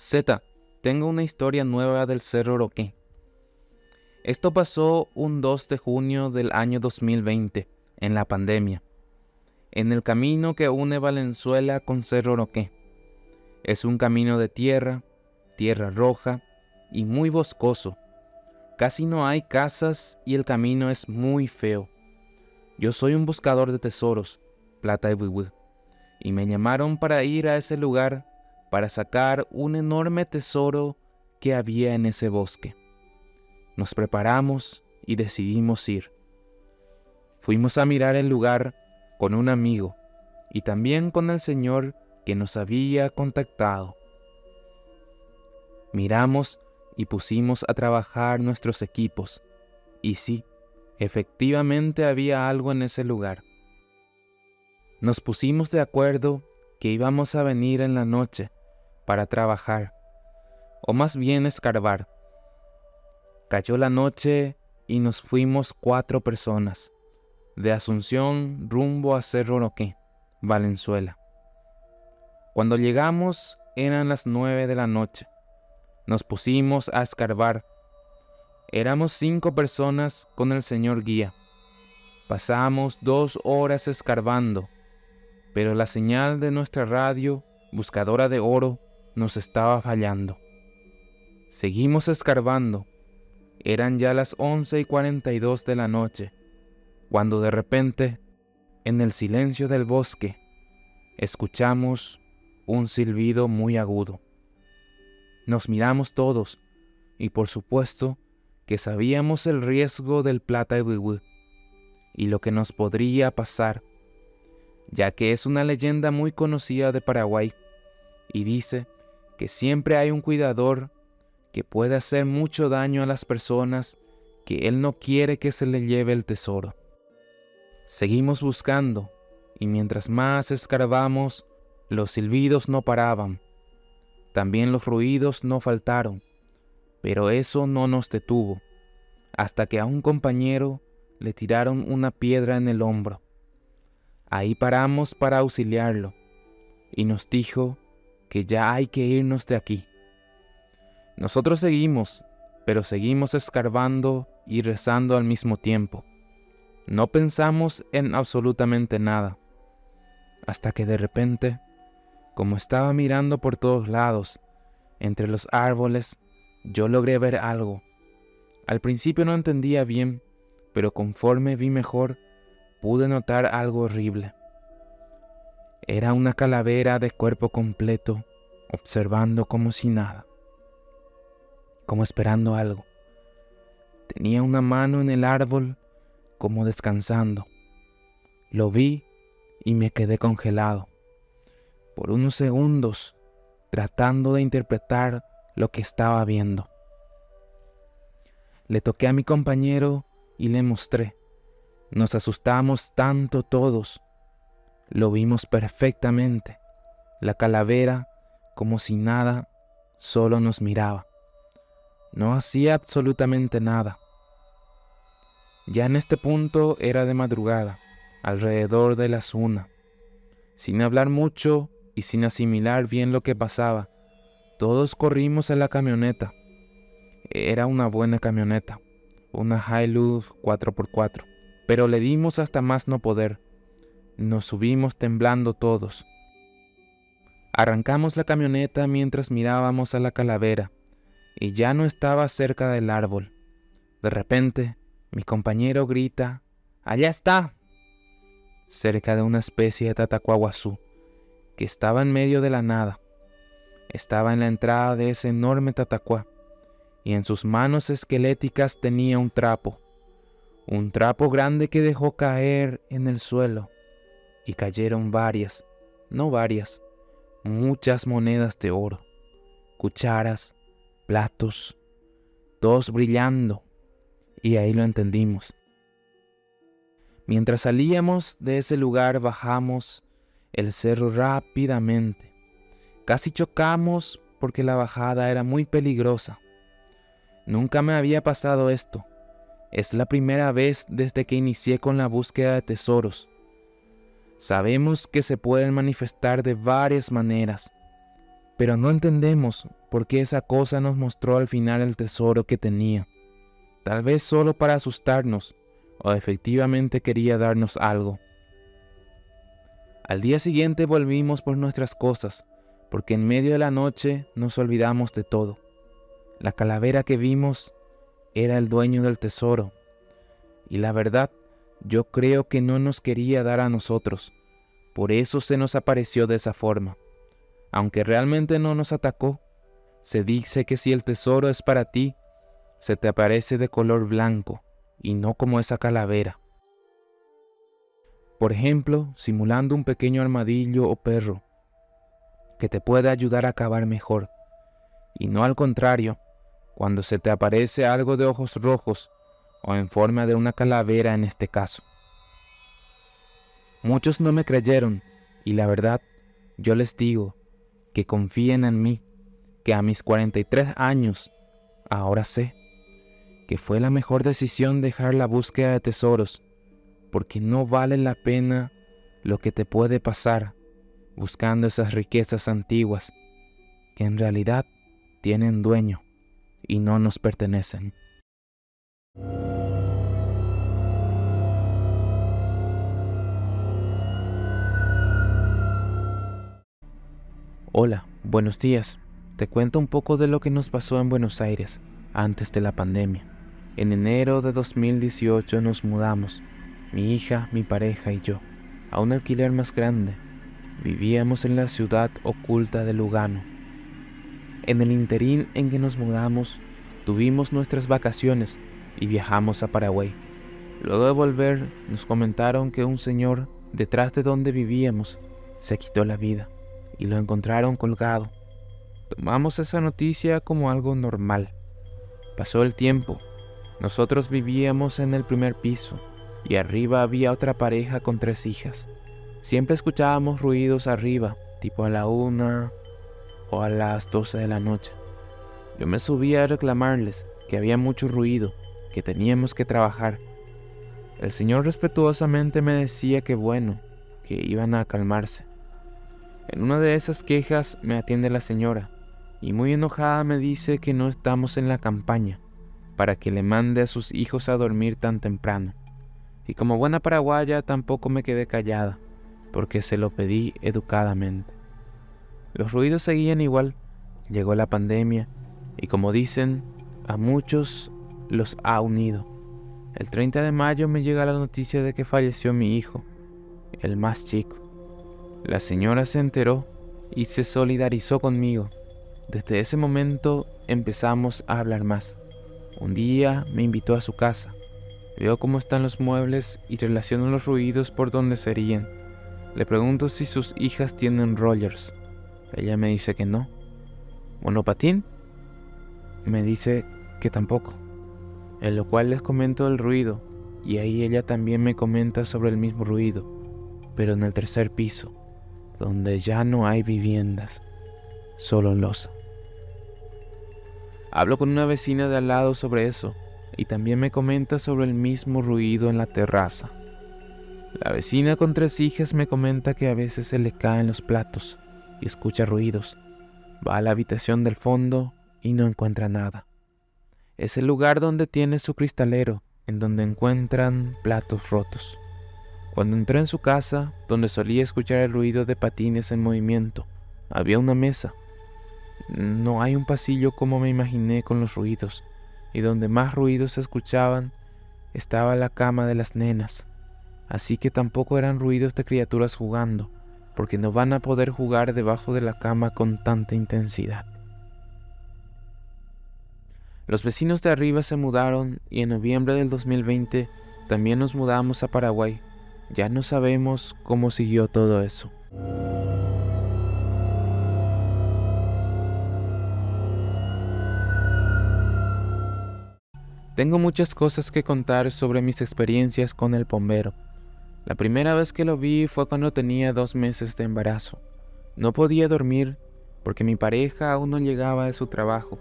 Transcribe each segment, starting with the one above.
Z, tengo una historia nueva del Cerro Oroqué. Esto pasó un 2 de junio del año 2020, en la pandemia, en el camino que une Valenzuela con Cerro Oroqué. Es un camino de tierra roja y muy boscoso. Casi no hay casas y el camino es muy feo. Yo soy un buscador de tesoros, plata y huihuil, y me llamaron para ir a ese lugar para sacar un enorme tesoro que había en ese bosque. Nos preparamos y decidimos ir. Fuimos a mirar el lugar con un amigo y también con el señor que nos había contactado. Miramos y pusimos a trabajar nuestros equipos, y sí, efectivamente había algo en ese lugar. Nos pusimos de acuerdo que íbamos a venir en la noche para trabajar, o más bien escarbar. Cayó la noche y nos fuimos 4 personas, de Asunción rumbo a Cerro Oroqué, Valenzuela. Cuando llegamos eran las 9 de la noche. Nos pusimos a escarbar. Éramos 5 personas con el señor guía. Pasamos 2 horas escarbando, pero la señal de nuestra radio, buscadora de oro, nos estaba fallando. Seguimos escarbando. Eran ya las 11:42 de la noche, cuando de repente, en el silencio del bosque, escuchamos un silbido muy agudo. Nos miramos todos, y por supuesto que sabíamos el riesgo del plata y huihuil, y lo que nos podría pasar, ya que es una leyenda muy conocida de Paraguay, y dice que siempre hay un cuidador que puede hacer mucho daño a las personas que él no quiere que se le lleve el tesoro. Seguimos buscando, y mientras más escarbamos, los silbidos no paraban. También los ruidos no faltaron, pero eso no nos detuvo, hasta que a un compañero le tiraron una piedra en el hombro. Ahí paramos para auxiliarlo, y nos dijo que ya hay que irnos de aquí. Nosotros seguimos, pero seguimos escarbando y rezando al mismo tiempo. No pensamos en absolutamente nada, hasta que de repente, como estaba mirando por todos lados, entre los árboles, yo logré ver algo. Al principio no entendía bien, pero conforme vi mejor, pude notar algo horrible. Era una calavera de cuerpo completo, observando como si nada, como esperando algo. Tenía una mano en el árbol, como descansando. Lo vi y me quedé congelado, por unos segundos, tratando de interpretar lo que estaba viendo. Le toqué a mi compañero y le mostré. Nos asustamos tanto todos. Lo vimos perfectamente. La calavera, como si nada, solo nos miraba. No hacía absolutamente nada. Ya en este punto era de madrugada, alrededor de las 1. Sin hablar mucho y sin asimilar bien lo que pasaba, todos corrimos a la camioneta. Era una buena camioneta, una Hilux 4x4, pero le dimos hasta más no poder. Nos subimos temblando todos. Arrancamos la camioneta mientras mirábamos a la calavera, y ya no estaba cerca del árbol. De repente, mi compañero grita, ¡allá está!, cerca de una especie de tatacuaguazú, que estaba en medio de la nada. Estaba en la entrada de ese enorme tatacuá, y en sus manos esqueléticas tenía un trapo grande que dejó caer en el suelo, y cayeron muchas monedas de oro, cucharas, platos, todos brillando, y ahí lo entendimos. Mientras salíamos de ese lugar bajamos el cerro rápidamente. Casi chocamos porque la bajada era muy peligrosa. Nunca me había pasado esto. Es la primera vez desde que inicié con la búsqueda de tesoros. Sabemos que se pueden manifestar de varias maneras, pero no entendemos porque esa cosa nos mostró al final el tesoro que tenía. Tal vez solo para asustarnos, o efectivamente quería darnos algo. Al día siguiente volvimos por nuestras cosas, porque en medio de la noche nos olvidamos de todo. La calavera que vimos era el dueño del tesoro, y la verdad, yo creo que no nos quería dar a nosotros, por eso se nos apareció de esa forma. Aunque realmente no nos atacó, se dice que si el tesoro es para ti, se te aparece de color blanco, y no como esa calavera. Por ejemplo, simulando un pequeño armadillo o perro, que te puede ayudar a cavar mejor, y no al contrario, cuando se te aparece algo de ojos rojos, o en forma de una calavera en este caso. Muchos no me creyeron, y la verdad, yo les digo que confíen en mí, que a mis 43 años, ahora sé que fue la mejor decisión dejar la búsqueda de tesoros, porque no vale la pena lo que te puede pasar buscando esas riquezas antiguas, que en realidad tienen dueño y no nos pertenecen. Hola, buenos días. Te cuento un poco de lo que nos pasó en Buenos Aires antes de la pandemia. En enero de 2018 nos mudamos, mi hija, mi pareja y yo, a un alquiler más grande. Vivíamos en la ciudad oculta de Lugano. En el interín en que nos mudamos, tuvimos nuestras vacaciones y viajamos a Paraguay. Luego de volver, nos comentaron que un señor detrás de donde vivíamos se quitó la vida y lo encontraron colgado. Tomamos esa noticia como algo normal. Pasó el tiempo. Nosotros vivíamos en el primer piso y arriba había otra pareja con 3 hijas. Siempre escuchábamos ruidos arriba, tipo a la 1 o a las 12 de la noche. Yo me subía a reclamarles que había mucho ruido, que teníamos que trabajar. El señor respetuosamente me decía que bueno, que iban a calmarse. En una de esas quejas me atiende la señora, y muy enojada me dice que no estamos en la campaña, para que le mande a sus hijos a dormir tan temprano. Y como buena paraguaya tampoco me quedé callada, porque se lo pedí educadamente. Los ruidos seguían igual, llegó la pandemia, y como dicen, a muchos los ha unido. El 30 de mayo me llega la noticia de que falleció mi hijo, el más chico. La señora se enteró y se solidarizó conmigo. Desde ese momento empezamos a hablar más. Un día me invitó a su casa. Veo cómo están los muebles y relaciono los ruidos por donde serían. Le pregunto si sus hijas tienen rollers. Ella me dice que no. ¿Monopatín? Me dice que tampoco. En lo cual les comento el ruido, y ahí ella también me comenta sobre el mismo ruido, pero en el 3er piso, donde ya no hay viviendas, solo losa. Hablo con una vecina de al lado sobre eso, y también me comenta sobre el mismo ruido en la terraza. La vecina con 3 hijas me comenta que a veces se le caen los platos y escucha ruidos. Va a la habitación del fondo y no encuentra nada. Es el lugar donde tiene su cristalero, en donde encuentran platos rotos. Cuando entré en su casa, donde solía escuchar el ruido de patines en movimiento, había una mesa. No hay un pasillo como me imaginé con los ruidos, y donde más ruidos se escuchaban estaba la cama de las nenas. Así que tampoco eran ruidos de criaturas jugando, porque no van a poder jugar debajo de la cama con tanta intensidad. Los vecinos de arriba se mudaron y en noviembre del 2020 también nos mudamos a Paraguay. Ya no sabemos cómo siguió todo eso. Tengo muchas cosas que contar sobre mis experiencias con el bombero. La primera vez que lo vi fue cuando tenía 2 meses de embarazo. No podía dormir porque mi pareja aún no llegaba de su trabajo.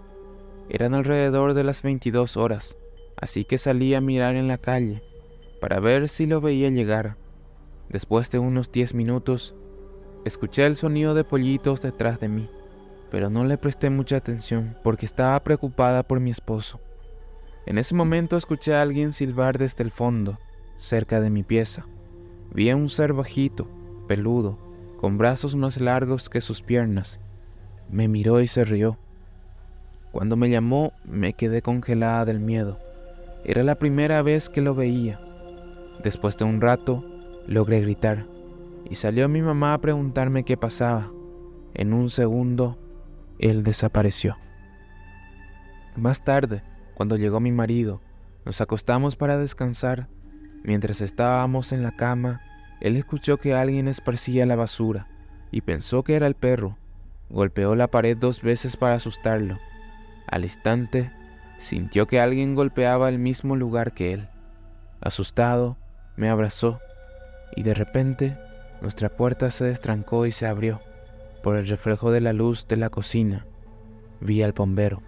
Eran alrededor de las 22 horas, así que salí a mirar en la calle para ver si lo veía llegar. Después de unos 10 minutos, escuché el sonido de pollitos detrás de mí. pero no le presté mucha atención porque estaba preocupada por mi esposo. En ese momento escuché a alguien silbar desde el fondo, cerca de mi pieza. Vi a un ser bajito, peludo, con brazos más largos que sus piernas. Me miró y se rió. Cuando me llamó, me quedé congelada del miedo. Era la primera vez que lo veía. Después de un rato, logré gritar, y salió mi mamá a preguntarme qué pasaba. En un segundo, él desapareció. Más tarde, cuando llegó mi marido, nos acostamos para descansar. Mientras estábamos en la cama, él escuchó que alguien esparcía la basura y pensó que era el perro. Golpeó la pared 2 veces para asustarlo. Al instante, sintió que alguien golpeaba el mismo lugar que él. Asustado, me abrazó y de repente nuestra puerta se destrancó y se abrió. Por el reflejo de la luz de la cocina, vi al bombero,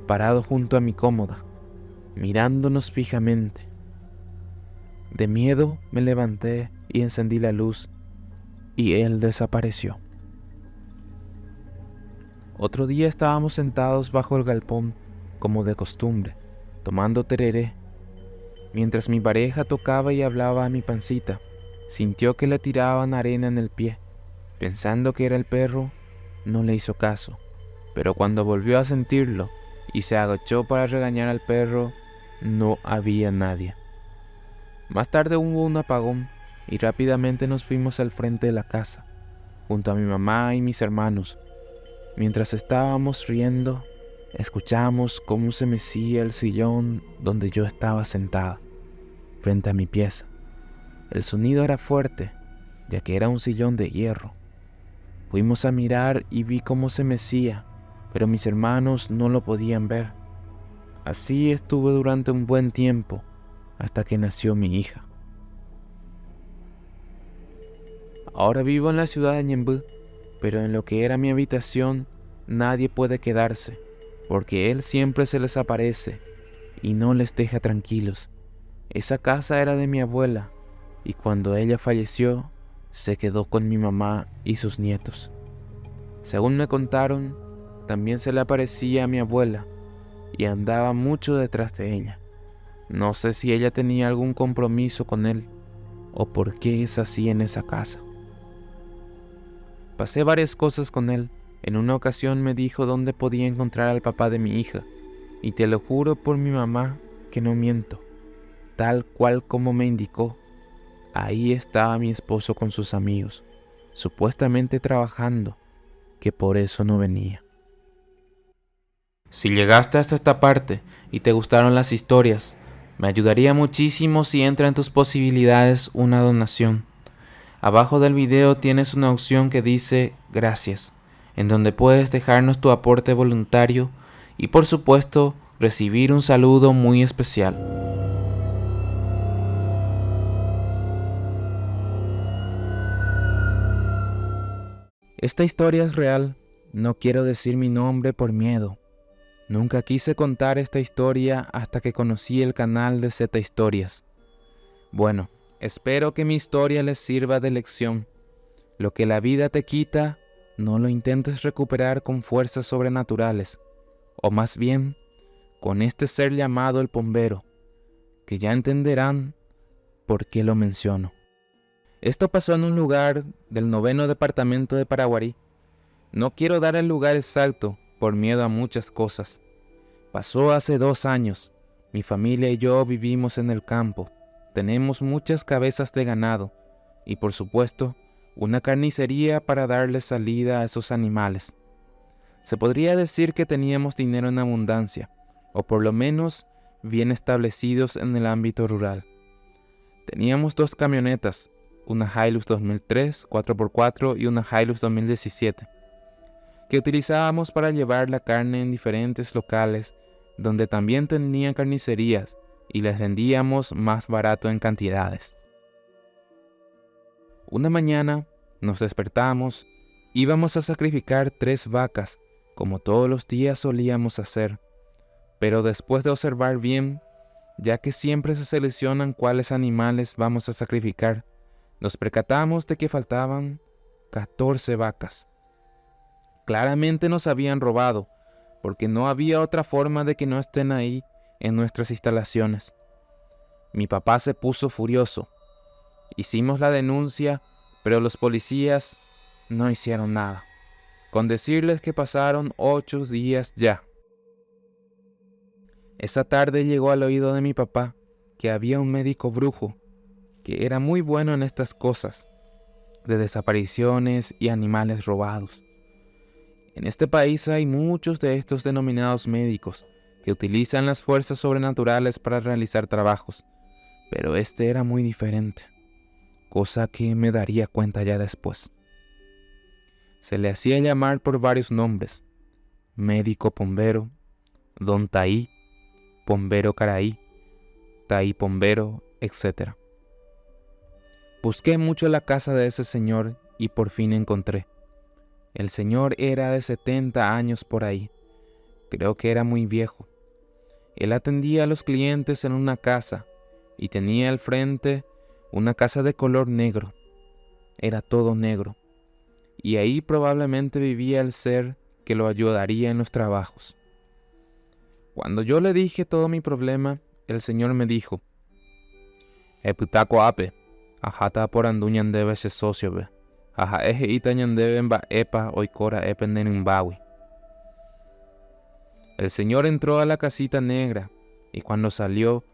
parado junto a mi cómoda, mirándonos fijamente. De miedo me levanté y encendí la luz, y él desapareció. Otro día estábamos sentados bajo el galpón, como de costumbre, tomando tereré. Mientras mi pareja tocaba y hablaba a mi pancita, sintió que le tiraban arena en el pie. Pensando que era el perro, no le hizo caso, pero cuando volvió a sentirlo y se agachó para regañar al perro, no había nadie. Más tarde hubo un apagón y rápidamente nos fuimos al frente de la casa, junto a mi mamá y mis hermanos. Mientras estábamos riendo, escuchamos cómo se mecía el sillón donde yo estaba sentada, frente a mi pieza. El sonido era fuerte, ya que era un sillón de hierro. Fuimos a mirar y vi cómo se mecía, pero mis hermanos no lo podían ver. Así estuve durante un buen tiempo, hasta que nació mi hija. Ahora vivo en la ciudad de Ñemby, pero en lo que era mi habitación nadie puede quedarse, porque él siempre se les aparece y no les deja tranquilos. Esa casa era de mi abuela, y cuando ella falleció, se quedó con mi mamá y sus nietos. Según me contaron, también se le aparecía a mi abuela y andaba mucho detrás de ella. No sé si ella tenía algún compromiso con él o por qué es así en esa casa. Pasé varias cosas con él. En una ocasión me dijo dónde podía encontrar al papá de mi hija, y te lo juro por mi mamá que no miento. Tal cual como me indicó, ahí estaba mi esposo con sus amigos, supuestamente trabajando, que por eso no venía. Si llegaste hasta esta parte y te gustaron las historias, me ayudaría muchísimo si entra en tus posibilidades una donación. Abajo del video tienes una opción que dice gracias, en donde puedes dejarnos tu aporte voluntario y por supuesto recibir un saludo muy especial. Esta historia es real, no quiero decir mi nombre por miedo. Nunca quise contar esta historia hasta que conocí el canal de Z Historias. Bueno, espero que mi historia les sirva de lección. Lo que la vida te quita, no lo intentes recuperar con fuerzas sobrenaturales, o más bien, con este ser llamado el bombero, que ya entenderán por qué lo menciono. Esto pasó en un lugar del 9º departamento de Paraguarí. No quiero dar el lugar exacto por miedo a muchas cosas. Pasó hace 2 años. Mi familia y yo vivimos en el campo. Tenemos muchas cabezas de ganado y por supuesto una carnicería para darle salida a esos animales. Se podría decir que teníamos dinero en abundancia, o por lo menos bien establecidos en el ámbito rural. Teníamos 2 camionetas, una Hilux 2003 4x4 y una Hilux 2017, que utilizábamos para llevar la carne en diferentes locales donde también tenían carnicerías y les vendíamos más barato en cantidades. Una mañana nos despertamos, íbamos a sacrificar 3 vacas, como todos los días solíamos hacer, pero después de observar bien, ya que siempre se seleccionan cuáles animales vamos a sacrificar, nos percatamos de que faltaban 14 vacas. Claramente nos habían robado, porque no había otra forma de que no estén ahí en nuestras instalaciones. Mi papá se puso furioso. Hicimos la denuncia, pero los policías no hicieron nada, con decirles que pasaron 8 días ya. Esa tarde llegó al oído de mi papá que había un médico brujo que era muy bueno en estas cosas, de desapariciones y animales robados. En este país hay muchos de estos denominados médicos que utilizan las fuerzas sobrenaturales para realizar trabajos, pero este era muy diferente, cosa que me daría cuenta ya después. Se le hacía llamar por varios nombres: médico pombero, don Taí, pombero Caraí, Taí pombero, etc. Busqué mucho la casa de ese señor y por fin encontré. El señor era de 70 años por ahí. Creo que era muy viejo. Él atendía a los clientes en una casa y tenía al frente una casa de color negro. Era todo negro. Y ahí probablemente vivía el ser que lo ayudaría en los trabajos. Cuando yo le dije todo mi problema, el señor me dijo: Eputaco ape, ajata por anduñan debe ese socio be. Aja eje itañan deben ba epa oikora ependen bawi. El señor entró a la casita negra y cuando salió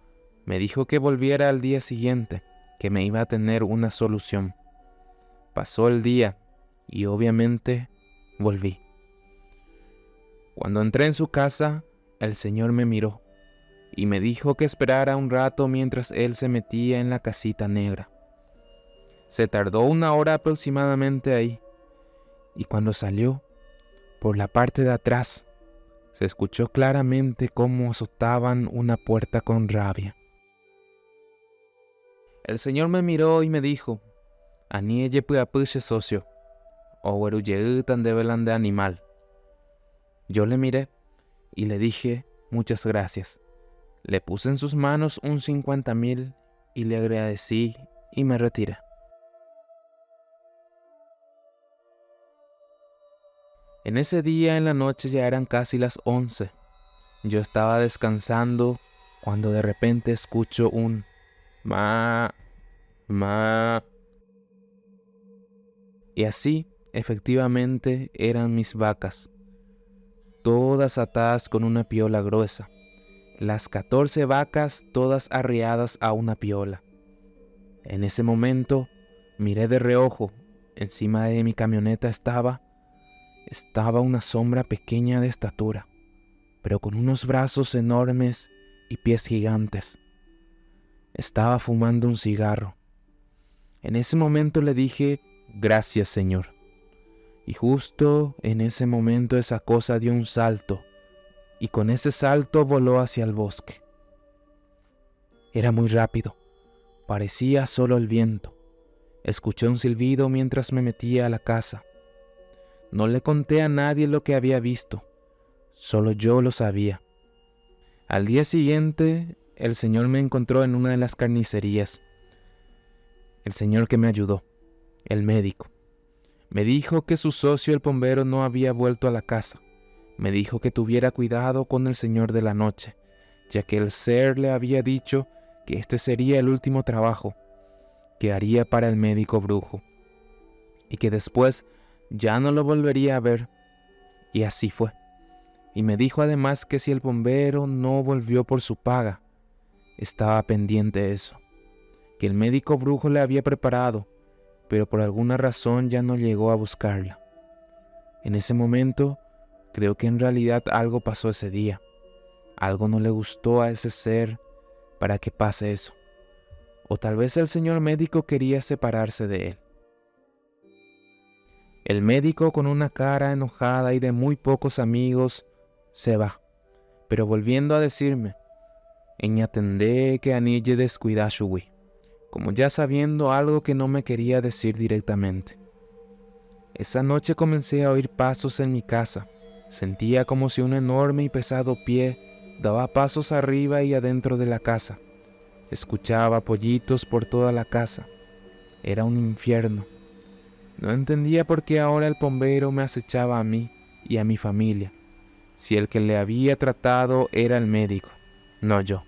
me dijo que volviera al día siguiente, que me iba a tener una solución. Pasó el día y obviamente volví. Cuando entré en su casa, el señor me miró y me dijo que esperara un rato mientras él se metía en la casita negra. Se tardó 1 hora aproximadamente ahí, y cuando salió, por la parte de atrás, se escuchó claramente cómo azotaban una puerta con rabia. El señor me miró y me dijo: Anieye puyapuche socio, o weruyeu tan debelan de animal. Yo le miré y le dije muchas gracias. Le puse en sus manos un 50,000 y le agradecí y me retiré. En ese día en la noche ya eran casi las 11. Yo estaba descansando cuando de repente escucho un ma, ma. Y así, efectivamente, eran mis vacas, todas atadas con una piola gruesa. Las 14 vacas todas arriadas a una piola. En ese momento, miré de reojo. Encima de mi camioneta estaba una sombra pequeña de estatura, pero con unos brazos enormes y pies gigantes. Estaba fumando un cigarro. En ese momento le dije: gracias, señor. Y justo en ese momento esa cosa dio un salto, y con ese salto voló hacia el bosque. Era muy rápido, parecía solo el viento. Escuché un silbido mientras me metía a la casa. No le conté a nadie lo que había visto, solo yo lo sabía. Al día siguiente, el señor me encontró en una de las carnicerías. El señor que me ayudó, el médico, me dijo que su socio el bombero no había vuelto a la casa. Me dijo que tuviera cuidado con el señor de la noche, ya que el ser le había dicho que este sería el último trabajo que haría para el médico brujo, y que después ya no lo volvería a ver. Y así fue. Y me dijo además que si el bombero no volvió por su paga, estaba pendiente de eso, que el médico brujo le había preparado, pero por alguna razón ya no llegó a buscarla. En ese momento, creo que en realidad algo pasó ese día. Algo no le gustó a ese ser para que pase eso. O tal vez el señor médico quería separarse de él. El médico, con una cara enojada y de muy pocos amigos, se va, pero volviendo a decirme: «Eñatendé que anille descuida shuwi», como ya sabiendo algo que no me quería decir directamente. Esa noche comencé a oír pasos en mi casa. Sentía como si un enorme y pesado pie daba pasos arriba y adentro de la casa. Escuchaba pollitos por toda la casa. Era un infierno. No entendía por qué ahora el bombero me acechaba a mí y a mi familia, si el que le había tratado era el médico, no yo.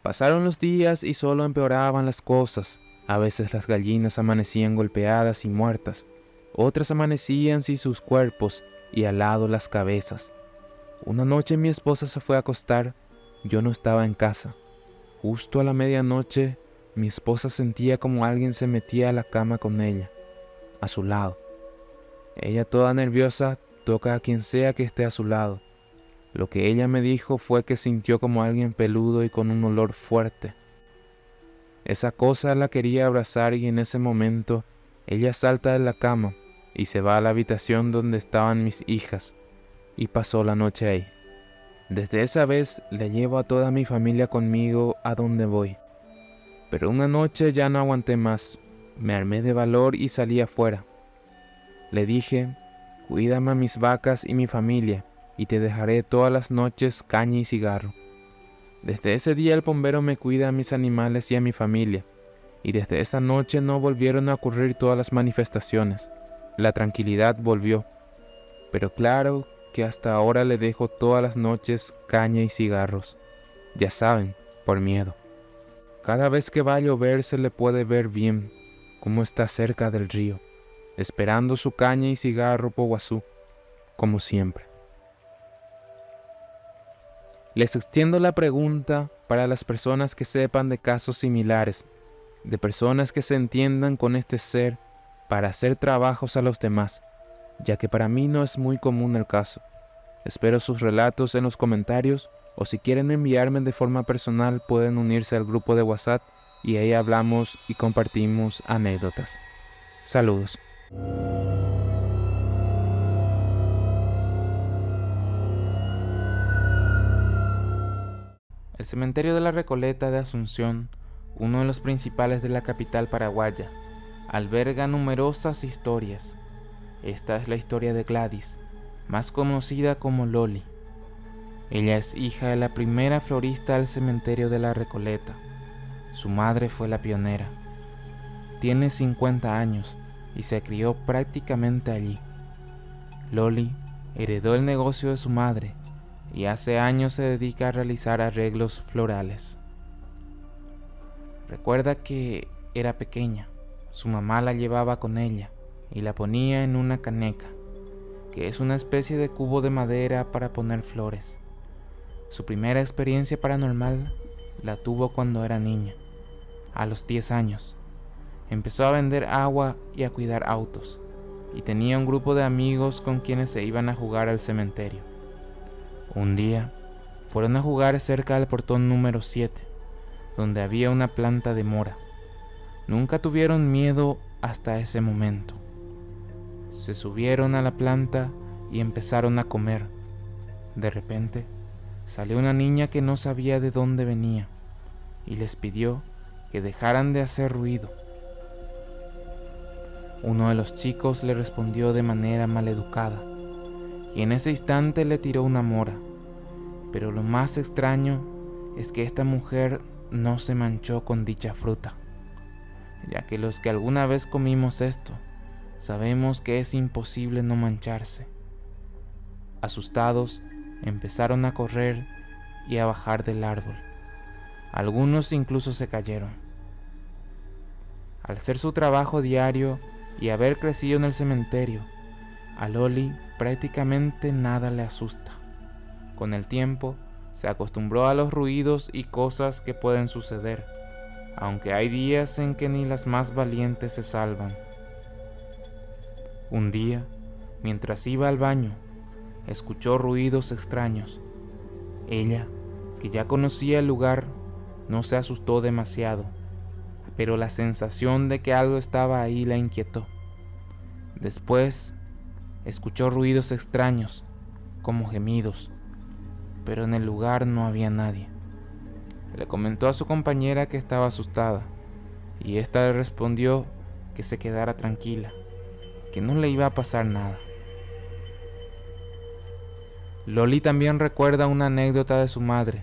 Pasaron los días y solo empeoraban las cosas. A veces las gallinas amanecían golpeadas y muertas, otras amanecían sin sus cuerpos y al lado las cabezas. Una noche mi esposa se fue a acostar, yo no estaba en casa. Justo a la medianoche, mi esposa sentía como alguien se metía a la cama con ella, a su lado. Ella toda nerviosa toca a quien sea que esté a su lado. Lo que ella me dijo fue que sintió como alguien peludo y con un olor fuerte. Esa cosa la quería abrazar y en ese momento ella salta de la cama y se va a la habitación donde estaban mis hijas y pasó la noche ahí. Desde esa vez le llevo a toda mi familia conmigo a donde voy. Pero una noche ya no aguanté más, me armé de valor y salí afuera. Le dije, cuídame a mis vacas y mi familia y te dejaré todas las noches caña y cigarro. Desde ese día el bombero me cuida a mis animales y a mi familia, y desde esa noche no volvieron a ocurrir todas las manifestaciones. La tranquilidad volvió, pero claro que hasta ahora le dejo todas las noches caña y cigarros. Ya saben, por miedo. Cada vez que va a llover se le puede ver bien cómo está cerca del río, esperando su caña y cigarro por Guazú, como siempre. Les extiendo la pregunta para las personas que sepan de casos similares, de personas que se entiendan con este ser para hacer trabajos a los demás, ya que para mí no es muy común el caso. Espero sus relatos en los comentarios o si quieren enviarme de forma personal pueden unirse al grupo de WhatsApp y ahí hablamos y compartimos anécdotas. Saludos. El cementerio de la Recoleta de Asunción, uno de los principales de la capital paraguaya, alberga numerosas historias. Esta es la historia de Gladys, más conocida como Loli. Ella es hija de la primera florista del cementerio de la Recoleta. Su madre fue la pionera. Tiene 50 años y se crió prácticamente allí. Loli heredó el negocio de su madre y hace años se dedica a realizar arreglos florales. Recuerda que era pequeña, su mamá la llevaba con ella y la ponía en una caneca, que es una especie de cubo de madera para poner flores. Su primera experiencia paranormal la tuvo cuando era niña, a los 10 años. Empezó a vender agua y a cuidar autos, y tenía un grupo de amigos con quienes se iban a jugar al cementerio. Un día, fueron a jugar cerca del portón número 7, donde había una planta de mora. Nunca tuvieron miedo hasta ese momento. Se subieron a la planta y empezaron a comer. De repente, salió una niña que no sabía de dónde venía y les pidió que dejaran de hacer ruido. Uno de los chicos le respondió de manera maleducada y en ese instante le tiró una mora. Pero lo más extraño es que esta mujer no se manchó con dicha fruta, ya que los que alguna vez comimos esto sabemos que es imposible no mancharse. Asustados, empezaron a correr y a bajar del árbol. Algunos incluso se cayeron. Al hacer su trabajo diario y haber crecido en el cementerio, a Loli prácticamente nada le asusta. Con el tiempo, se acostumbró a los ruidos y cosas que pueden suceder, aunque hay días en que ni las más valientes se salvan. Un día, mientras iba al baño, escuchó ruidos extraños. Ella, que ya conocía el lugar, no se asustó demasiado, pero la sensación de que algo estaba ahí la inquietó. Después, escuchó ruidos extraños, como gemidos, pero en el lugar no había nadie. Le comentó a su compañera que estaba asustada, y ésta le respondió que se quedara tranquila, que no le iba a pasar nada. Loli también recuerda una anécdota de su madre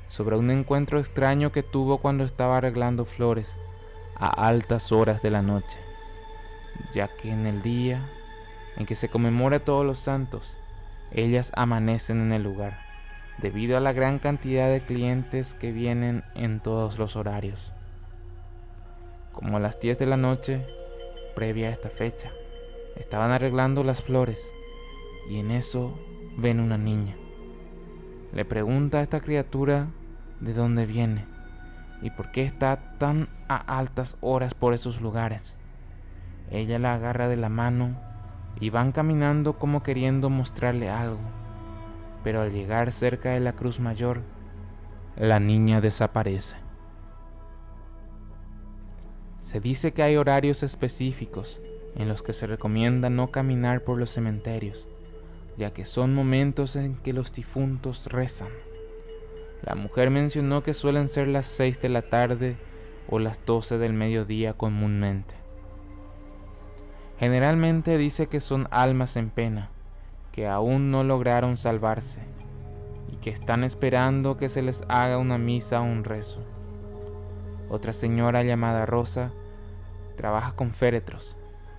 sobre un encuentro extraño que tuvo cuando estaba arreglando flores a altas horas de la noche, ya que en el día en que se conmemora Todos los Santos, ellas amanecen en el lugar, debido a la gran cantidad de clientes que vienen en todos los horarios. Como a las 10 de la noche, previa a esta fecha, estaban arreglando las flores y en eso ven una niña. Le pregunta a esta criatura de dónde viene y por qué está tan a altas horas por esos lugares. Ella la agarra de la mano y van caminando como queriendo mostrarle algo, pero al llegar cerca de la Cruz Mayor, la niña desaparece. Se dice que hay horarios específicos en los que se recomienda no caminar por los cementerios, ya que son momentos en que los difuntos rezan. La mujer mencionó que suelen ser las 6 de la tarde o las 12 del mediodía comúnmente. Generalmente dice que son almas en pena, que aún no lograron salvarse y que están esperando que se les haga una misa o un rezo. Otra señora llamada Rosa trabaja con féretros,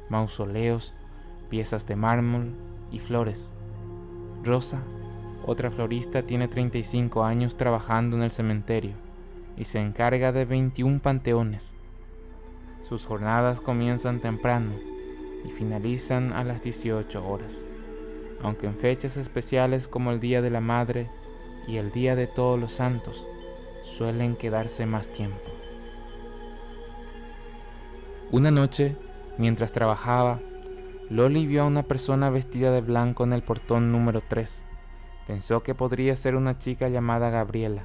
mausoleos, piezas de mármol y flores. Rosa, otra florista, tiene 35 años trabajando en el cementerio y se encarga de 21 panteones. Sus jornadas comienzan temprano y finalizan a las 18 horas, aunque en fechas especiales como el Día de la Madre y el Día de Todos los Santos suelen quedarse más tiempo. Una noche, mientras trabajaba, Loli vio a una persona vestida de blanco en el portón número 3. Pensó que podría ser una chica llamada Gabriela,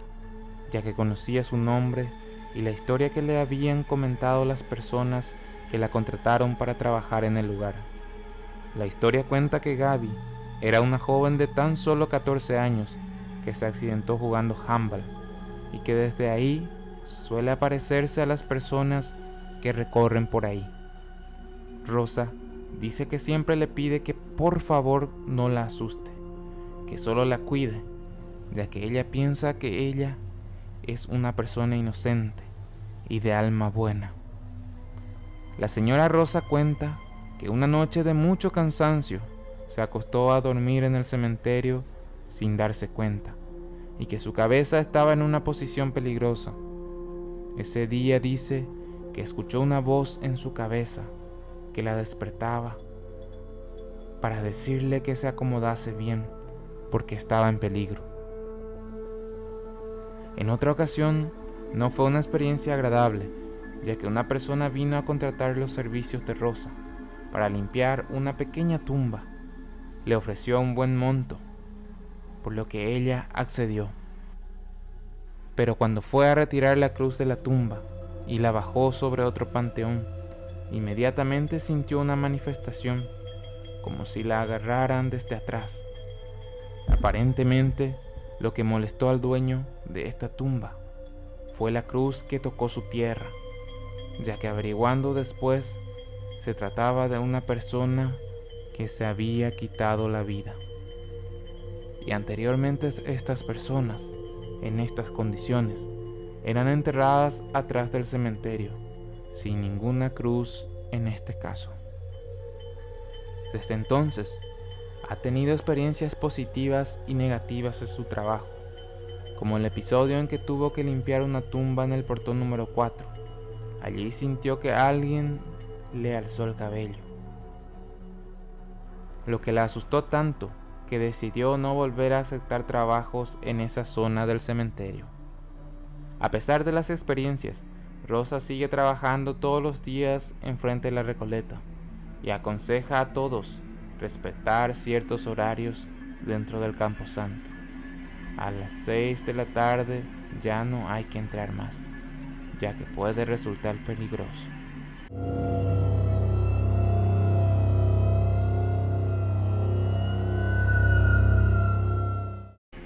ya que conocía su nombre y la historia que le habían comentado las personas que la contrataron para trabajar en el lugar. La historia cuenta que Gaby era una joven de tan solo 14 años que se accidentó jugando handball y que desde ahí suele aparecerse a las personas que recorren por ahí. Rosa dice que siempre le pide que por favor no la asuste, que solo la cuide, ya que ella piensa que ella es una persona inocente y de alma buena. La señora Rosa cuenta que una noche de mucho cansancio se acostó a dormir en el cementerio sin darse cuenta y que su cabeza estaba en una posición peligrosa. Ese día dice que escuchó una voz en su cabeza que la despertaba para decirle que se acomodase bien porque estaba en peligro. En otra ocasión no fue una experiencia agradable, ya que una persona vino a contratar los servicios de Rosa para limpiar una pequeña tumba. Le ofreció un buen monto, por lo que ella accedió. Pero cuando fue a retirar la cruz de la tumba y la bajó sobre otro panteón, inmediatamente sintió una manifestación, como si la agarraran desde atrás. Aparentemente, lo que molestó al dueño de esta tumba fue la cruz que tocó su tierra, ya que averiguando después se trataba de una persona que se había quitado la vida. Y anteriormente estas personas, en estas condiciones, eran enterradas atrás del cementerio, sin ninguna cruz en este caso. Desde entonces, ha tenido experiencias positivas y negativas en su trabajo, como el episodio en que tuvo que limpiar una tumba en el portón número 4. Allí sintió que alguien le alzó el cabello, lo que la asustó tanto que decidió no volver a aceptar trabajos en esa zona del cementerio. A pesar de las experiencias, Rosa sigue trabajando todos los días enfrente de la Recoleta y aconseja a todos respetar ciertos horarios dentro del camposanto. A las 6 de la tarde ya no hay que entrar más, ya que puede resultar peligroso.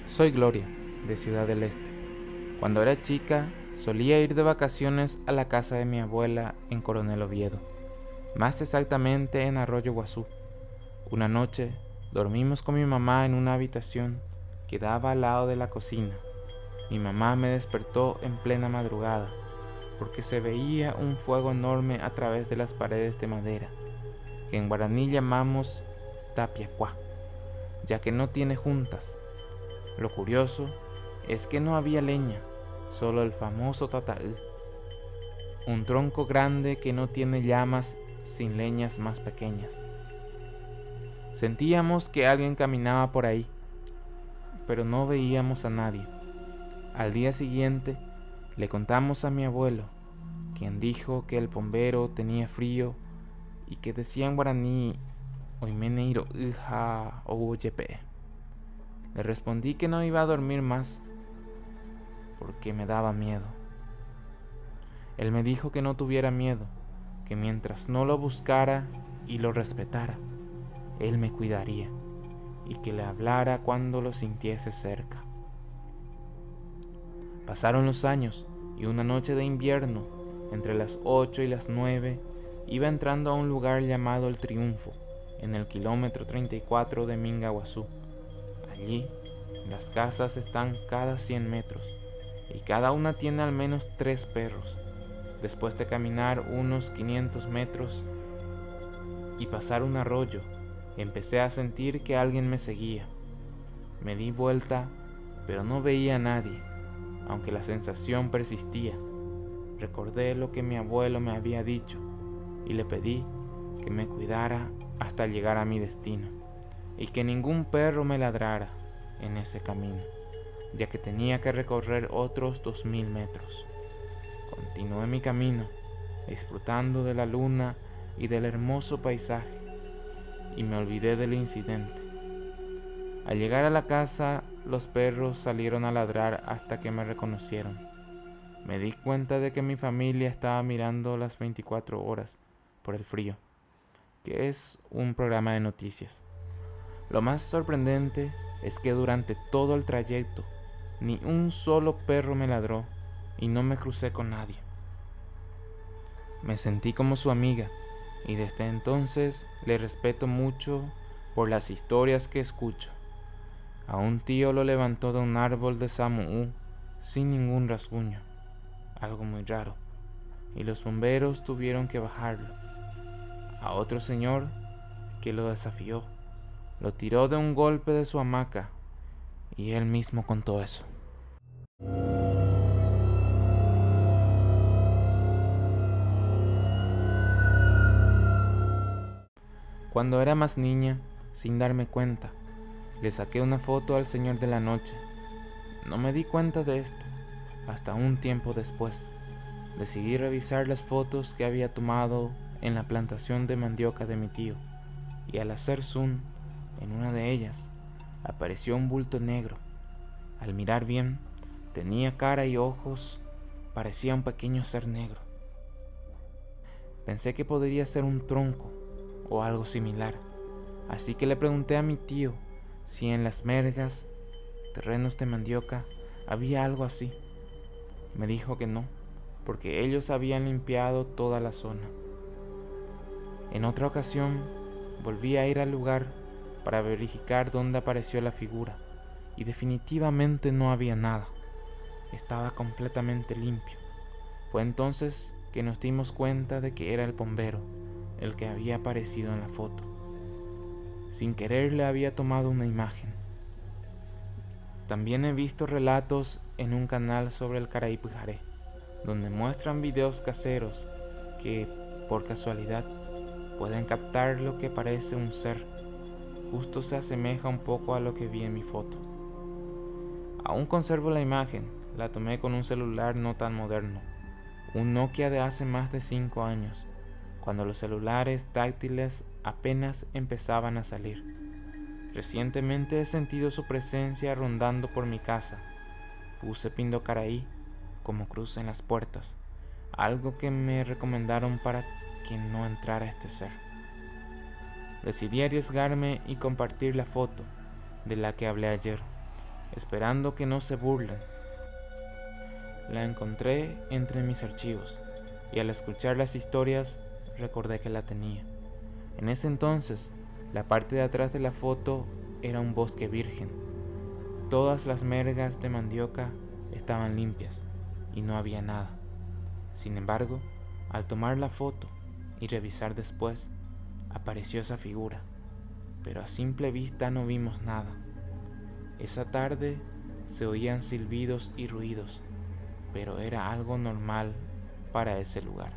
Soy Gloria, de Ciudad del Este. Cuando era chica, solía ir de vacaciones a la casa de mi abuela en Coronel Oviedo, más exactamente en Arroyo Guazú. Una noche, dormimos con mi mamá en una habitación que daba al lado de la cocina. Mi mamá me despertó en plena madrugada, porque se veía un fuego enorme a través de las paredes de madera, que en guaraní llamamos tapiacuá, ya que no tiene juntas. Lo curioso es que no había leña, solo el famoso tataú, un tronco grande que no tiene llamas sin leñas más pequeñas. Sentíamos que alguien caminaba por ahí, pero no veíamos a nadie. Al día siguiente le contamos a mi abuelo, quien dijo que el bombero tenía frío y que decía en guaraní Oimeneiro Uja Oyepe. Le respondí que no iba a dormir más porque me daba miedo. Él me dijo que no tuviera miedo, que mientras no lo buscara y lo respetara, él me cuidaría y que le hablara cuando lo sintiese cerca. Pasaron los años y una noche de invierno, entre las 8 y las 9, iba entrando a un lugar llamado El Triunfo, en el kilómetro 34 de Mingaguazú. Allí, las casas están cada 100 metros y cada una tiene al menos 3 perros. Después de caminar unos 500 metros y pasar un arroyo, empecé a sentir que alguien me seguía. Me di vuelta, pero no veía a nadie, aunque la sensación persistía. Recordé lo que mi abuelo me había dicho y le pedí que me cuidara hasta llegar a mi destino y que ningún perro me ladrara en ese camino, ya que tenía que recorrer otros 2000 metros. Continué mi camino, disfrutando de la luna y del hermoso paisaje, y me olvidé del incidente. Al llegar a la casa, los perros salieron a ladrar hasta que me reconocieron. Me di cuenta de que mi familia estaba mirando las 24 horas por el frío, que es un programa de noticias. Lo más sorprendente es que durante todo el trayecto ni un solo perro me ladró y no me crucé con nadie. Me sentí como su amiga y desde entonces le respeto mucho por las historias que escucho. A un tío lo levantó de un árbol de Samuú sin ningún rasguño, algo muy raro, y los bomberos tuvieron que bajarlo. A otro señor que lo desafió, lo tiró de un golpe de su hamaca y él mismo contó eso. Cuando era más niña, sin darme cuenta, le saqué una foto al Señor de la Noche. No me di cuenta de esto hasta un tiempo después. Decidí revisar las fotos que había tomado en la plantación de mandioca de mi tío, y al hacer zoom en una de ellas, apareció un bulto negro. Al mirar bien, tenía cara y ojos, parecía un pequeño ser negro. Pensé que podría ser un tronco o algo similar, así que le pregunté a mi tío si en las mergas, terrenos de mandioca, había algo así. Me dijo que no, porque ellos habían limpiado toda la zona. En otra ocasión, volví a ir al lugar para verificar dónde apareció la figura, y definitivamente no había nada. Estaba completamente limpio. Fue entonces que nos dimos cuenta de que era el bombero el que había aparecido en la foto. Sin querer le había tomado una imagen. También he visto relatos en un canal sobre el Caraípujaré, donde muestran videos caseros que, por casualidad, pueden captar lo que parece un ser. Justo se asemeja un poco a lo que vi en mi foto. Aún conservo la imagen, la tomé con un celular no tan moderno, un Nokia de hace más de 5 años, cuando los celulares táctiles apenas empezaban a salir. Recientemente he sentido su presencia rondando por mi casa. Puse Pindocaraí como cruz en las puertas, algo que me recomendaron para que no entrara este ser. Decidí arriesgarme y compartir la foto de la que hablé ayer, esperando que no se burlen. La encontré entre mis archivos y al escuchar las historias recordé que la tenía. En ese entonces, la parte de atrás de la foto era un bosque virgen. Todas las mergas de mandioca estaban limpias y no había nada. Sin embargo, al tomar la foto y revisar después, apareció esa figura. pero a simple vista no vimos nada. Esa tarde se oían silbidos y ruidos, pero era algo normal para ese lugar.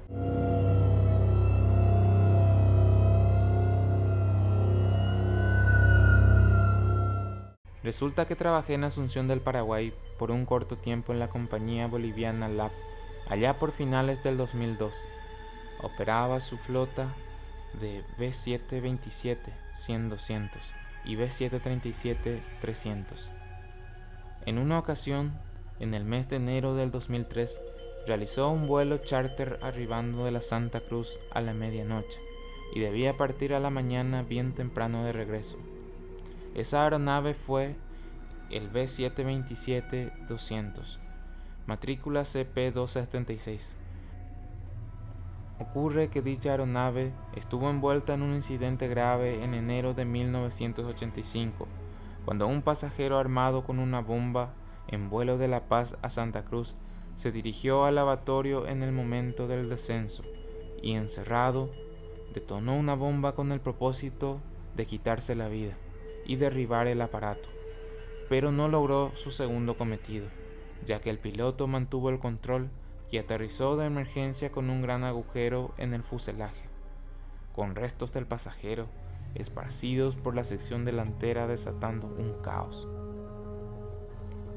Resulta que trabajé en Asunción del Paraguay por un corto tiempo en la compañía boliviana LAP, allá por finales del 2002. Operaba su flota de B727 100-200 y B737 300. En una ocasión, en el mes de enero del 2003, realizó un vuelo charter arribando de la Santa Cruz a la medianoche y debía partir a la mañana bien temprano de regreso. Esa aeronave fue el B727-200, matrícula CP-1276. Ocurre que dicha aeronave estuvo envuelta en un incidente grave en enero de 1985, cuando un pasajero armado con una bomba en vuelo de La Paz a Santa Cruz se dirigió al lavatorio en el momento del descenso y, encerrado, detonó una bomba con el propósito de quitarse la vida y derribar el aparato, pero no logró su segundo cometido, ya que el piloto mantuvo el control y aterrizó de emergencia con un gran agujero en el fuselaje, con restos del pasajero esparcidos por la sección delantera, desatando un caos.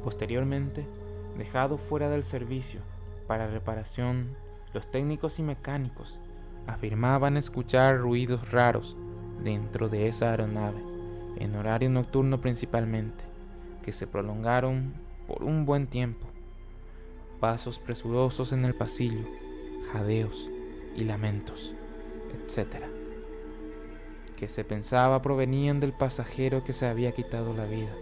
Posteriormente, dejado fuera del servicio para reparación, los técnicos y mecánicos afirmaban escuchar ruidos raros dentro de esa aeronave, en horario nocturno principalmente, que se prolongaron por un buen tiempo. Pasos presurosos en el pasillo, jadeos y lamentos, etc., que se pensaba provenían del pasajero que se había quitado la vida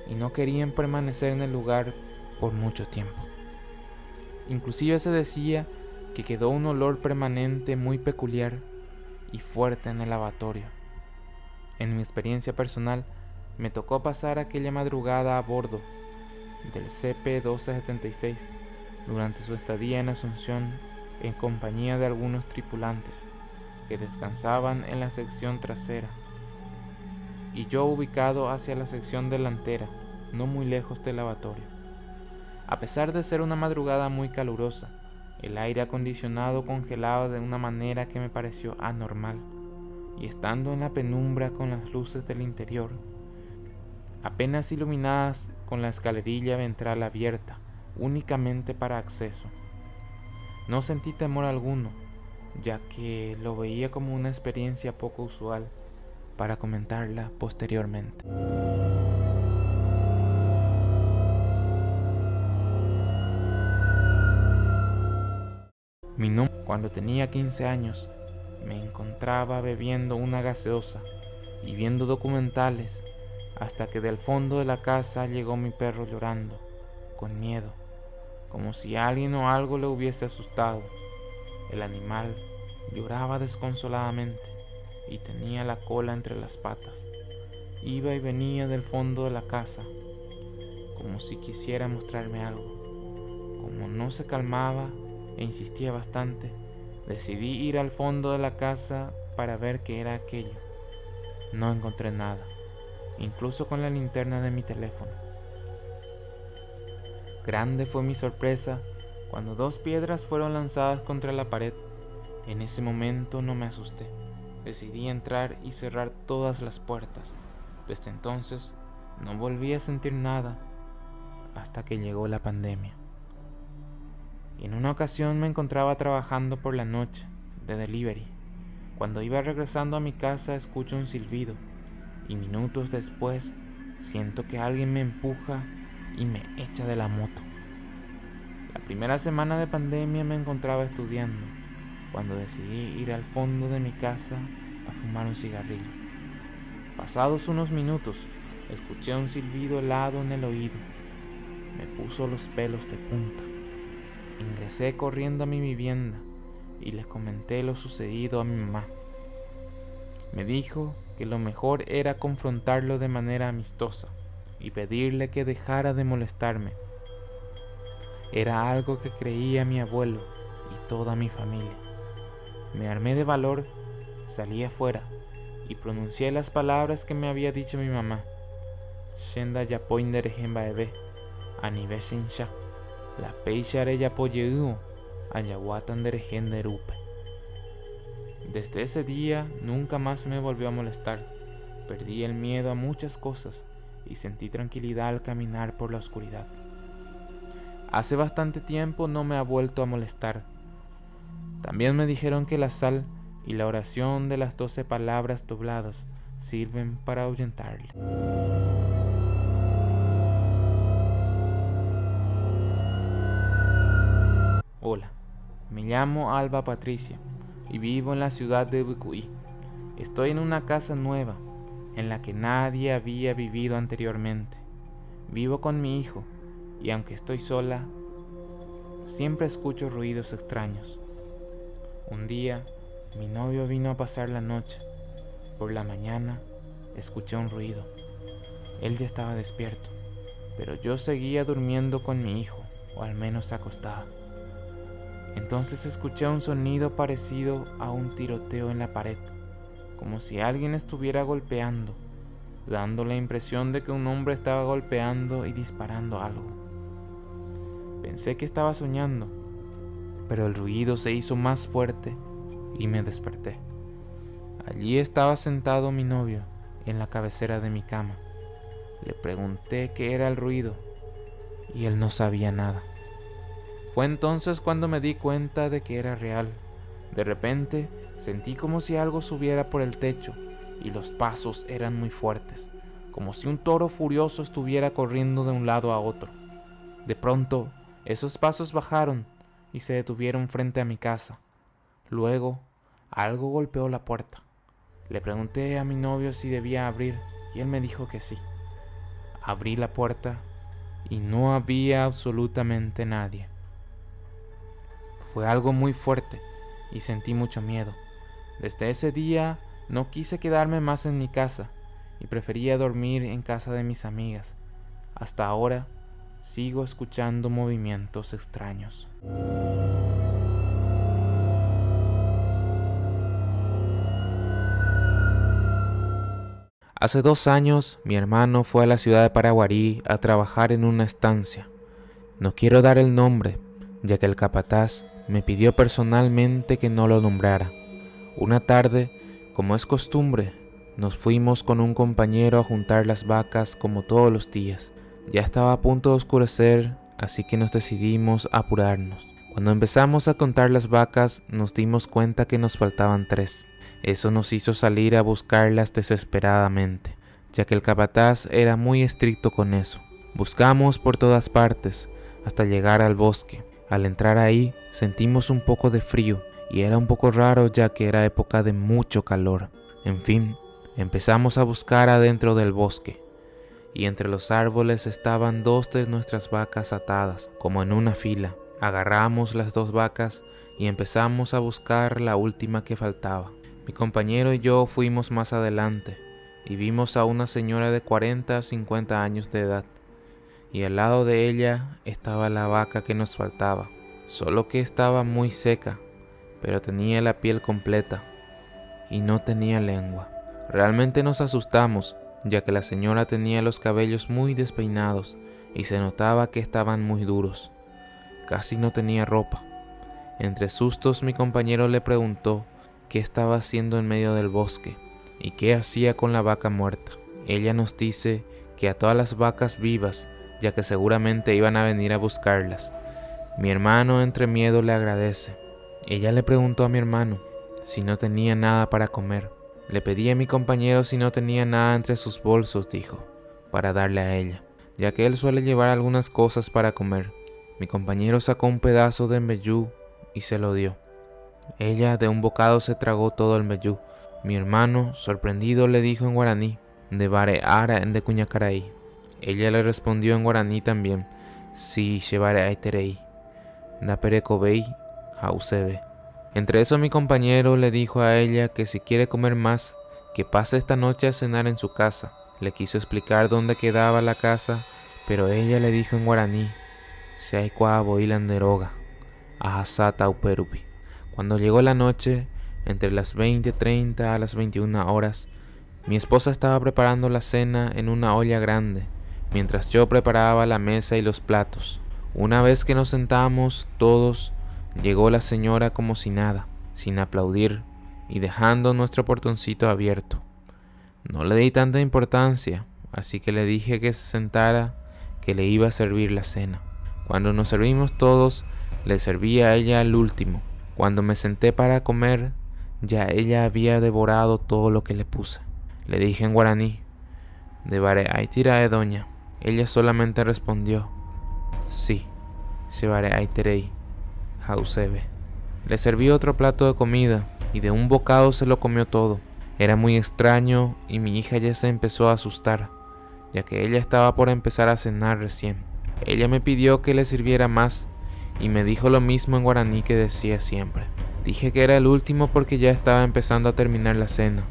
y no querían permanecer en el lugar por mucho tiempo. Inclusive se decía que quedó un olor permanente muy peculiar y fuerte en el lavatorio. En mi experiencia personal, me tocó pasar aquella madrugada a bordo del CP-1276 durante su estadía en Asunción, en compañía de algunos tripulantes que descansaban en la sección trasera y yo ubicado hacia la sección delantera, no muy lejos del lavatorio. A pesar de ser una madrugada muy calurosa, el aire acondicionado congelaba de una manera que me pareció anormal, y estando en la penumbra con las luces del interior, apenas iluminadas con la escalerilla ventral abierta únicamente para acceso, no sentí temor alguno, ya que lo veía como una experiencia poco usual para comentarla posteriormente. Cuando tenía 15 años, me encontraba bebiendo una gaseosa y viendo documentales hasta que del fondo de la casa llegó mi perro llorando, con miedo, como si alguien o algo le hubiese asustado. El animal lloraba desconsoladamente y tenía la cola entre las patas. Iba y venía del fondo de la casa, como si quisiera mostrarme algo. Como no se calmaba e insistía bastante, decidí ir al fondo de la casa para ver qué era aquello. No encontré nada, incluso con la linterna de mi teléfono. Grande fue mi sorpresa cuando 2 piedras fueron lanzadas contra la pared. En ese momento no me asusté. Decidí entrar y cerrar todas las puertas. Desde entonces no volví a sentir nada hasta que llegó la pandemia. Y en una ocasión me encontraba trabajando por la noche de delivery. Cuando iba regresando a mi casa escucho un silbido y minutos después siento que alguien me empuja y me echa de la moto. La primera semana de pandemia me encontraba estudiando cuando decidí ir al fondo de mi casa a fumar un cigarrillo. Pasados unos minutos escuché un silbido helado en el oído. Me puso los pelos de punta. Ingresé corriendo a mi vivienda y les comenté lo sucedido a mi mamá. Me dijo que lo mejor era confrontarlo de manera amistosa y pedirle que dejara de molestarme. Era algo que creía mi abuelo y toda mi familia. Me armé de valor, salí afuera y pronuncié las palabras que me había dicho mi mamá. Shenda yapoinderejen baebe, anivesinsha, la peichare yapoyeu, ayahuatanderejen derupe. Desde ese día nunca más me volvió a molestar. Perdí el miedo a muchas cosas y sentí tranquilidad al caminar por la oscuridad. Hace bastante tiempo no me ha vuelto a molestar. También me dijeron que la sal y la oración de las 12 palabras dobladas sirven para ahuyentarle. Hola, me llamo Alba Patricia y vivo en la ciudad de Ubicuí. Estoy en una casa nueva en la que nadie había vivido anteriormente. Vivo con mi hijo y aunque estoy sola, siempre escucho ruidos extraños. Un día, mi novio vino a pasar la noche. Por la mañana, escuché un ruido. Él ya estaba despierto, pero yo seguía durmiendo con mi hijo, o al menos acostada. Entonces escuché un sonido parecido a un tiroteo en la pared, como si alguien estuviera golpeando, dando la impresión de que un hombre estaba golpeando y disparando algo. Pensé que estaba soñando, pero el ruido se hizo más fuerte y me desperté. Allí estaba sentado mi novio en la cabecera de mi cama. Le pregunté qué era el ruido y él no sabía nada. Fue entonces cuando me di cuenta de que era real. De repente sentí como si algo subiera por el techo y los pasos eran muy fuertes, como si un toro furioso estuviera corriendo de un lado a otro. De pronto, esos pasos bajaron y se detuvieron frente a mi casa. Luego, algo golpeó la puerta. Le pregunté a mi novio si debía abrir y él me dijo que sí. Abrí la puerta y no había absolutamente nadie. Fue algo muy fuerte y sentí mucho miedo. Desde ese día no quise quedarme más en mi casa y prefería dormir en casa de mis amigas. Hasta ahora sigo escuchando movimientos extraños. Hace 2 años mi hermano fue a la ciudad de Paraguarí a trabajar en una estancia. No quiero dar el nombre, ya que el capataz me pidió personalmente que no lo nombrara. Una tarde, como es costumbre, nos fuimos con un compañero a juntar las vacas como todos los días. Ya estaba a punto de oscurecer, así que nos decidimos a apurarnos. Cuando empezamos a contar las vacas, nos dimos cuenta que nos faltaban 3. Eso nos hizo salir a buscarlas desesperadamente, ya que el capataz era muy estricto con eso. Buscamos por todas partes, hasta llegar al bosque. Al entrar ahí, sentimos un poco de frío, y era un poco raro ya que era época de mucho calor. En fin, empezamos a buscar adentro del bosque, y entre los árboles estaban 2 de nuestras vacas atadas, como en una fila. Agarramos las 2 vacas y empezamos a buscar la última que faltaba. Mi compañero y yo fuimos más adelante, y vimos a una señora de 40 a 50 años de edad, y al lado de ella estaba la vaca que nos faltaba, solo que estaba muy seca, pero tenía la piel completa y no tenía lengua. Realmente nos asustamos, ya que la señora tenía los cabellos muy despeinados y se notaba que estaban muy duros. Casi no tenía ropa. Entre sustos mi compañero le preguntó qué estaba haciendo en medio del bosque y qué hacía con la vaca muerta. Ella nos dice que a todas las vacas vivas, ya que seguramente iban a venir a buscarlas. Mi hermano entre miedo le agradece. Ella le preguntó a mi hermano si no tenía nada para comer. Le pedí a mi compañero si no tenía nada entre sus bolsos, dijo, para darle a ella, ya que él suele llevar algunas cosas para comer. Mi compañero sacó un pedazo de mbejú y se lo dio. Ella de un bocado se tragó todo el mbejú. Mi hermano, sorprendido, le dijo en guaraní, de Bareara en de Cuñacaraí. Ella le respondió en guaraní también, si llevare aiterei, da perecobei, jausebe. Entre eso mi compañero le dijo a ella que si quiere comer más, que pase esta noche a cenar en su casa. Le quiso explicar dónde quedaba la casa, pero ella le dijo en guaraní, si hay cuavo ilanderoga, ajasata uperupi. Cuando llegó la noche, Entre las 20:30 a las 21 horas, mi esposa estaba preparando la cena en una olla grande, mientras yo preparaba la mesa y los platos. Una vez que nos sentamos todos, llegó la señora como si nada, sin aplaudir y dejando nuestro portoncito abierto. No le di tanta importancia, así que le dije que se sentara, que le iba a servir la cena. Cuando nos servimos todos, le serví a ella el último. Cuando me senté para comer, ya ella había devorado todo lo que le puse. Le dije en guaraní, "Devare aitirae doña". Ella solamente respondió, "Sí, llevaré aiterei, jausebe". Le serví otro plato de comida y de un bocado se lo comió todo. Era muy extraño y mi hija ya se empezó a asustar, ya que ella estaba por empezar a cenar recién. Ella me pidió que le sirviera más y me dijo lo mismo en guaraní que decía siempre. Dije que era el último porque ya estaba empezando a terminar la cena.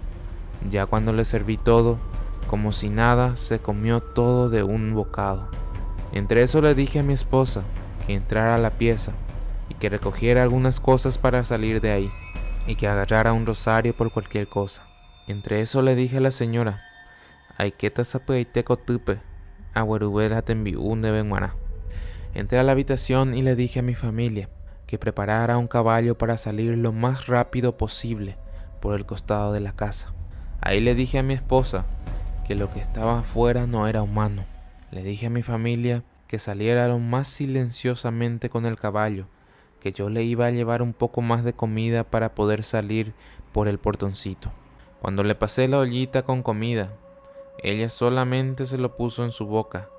Ya cuando le serví todo, como si nada, se comió todo de un bocado. Entre eso le dije a mi esposa que entrara a la pieza y que recogiera algunas cosas para salir de ahí y que agarrara un rosario por cualquier cosa. Entre eso le dije a la señora, "Aiketa sapeiteco tupe, aguerubela tembiún de benguana". Entré a la habitación y le dije a mi familia que preparara un caballo para salir lo más rápido posible por el costado de la casa. Ahí le dije a mi esposa que lo que estaba afuera no era humano. Le dije a mi familia que saliera lo más silenciosamente con el caballo, que yo le iba a llevar un poco más de comida para poder salir por el portoncito. Cuando le pasé la ollita con comida, ella solamente se lo puso en su boca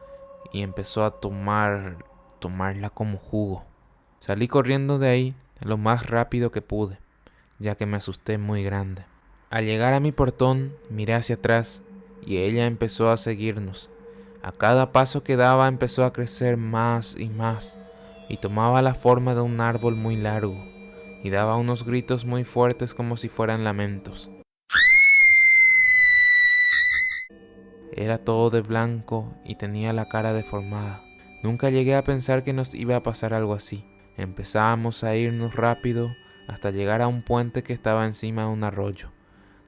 y empezó a tomarla como jugo. Salí corriendo de ahí lo más rápido que pude, ya que me asusté muy grande. Al llegar a mi portón, miré hacia atrás y ella empezó a seguirnos. A cada paso que daba empezó a crecer más y tomaba la forma de un árbol muy largo y daba unos gritos muy fuertes como si fueran lamentos. Era todo de blanco y tenía la cara deformada. Nunca llegué a pensar que nos iba a pasar algo así. Empezamos a irnos rápido hasta llegar a un puente que estaba encima de un arroyo.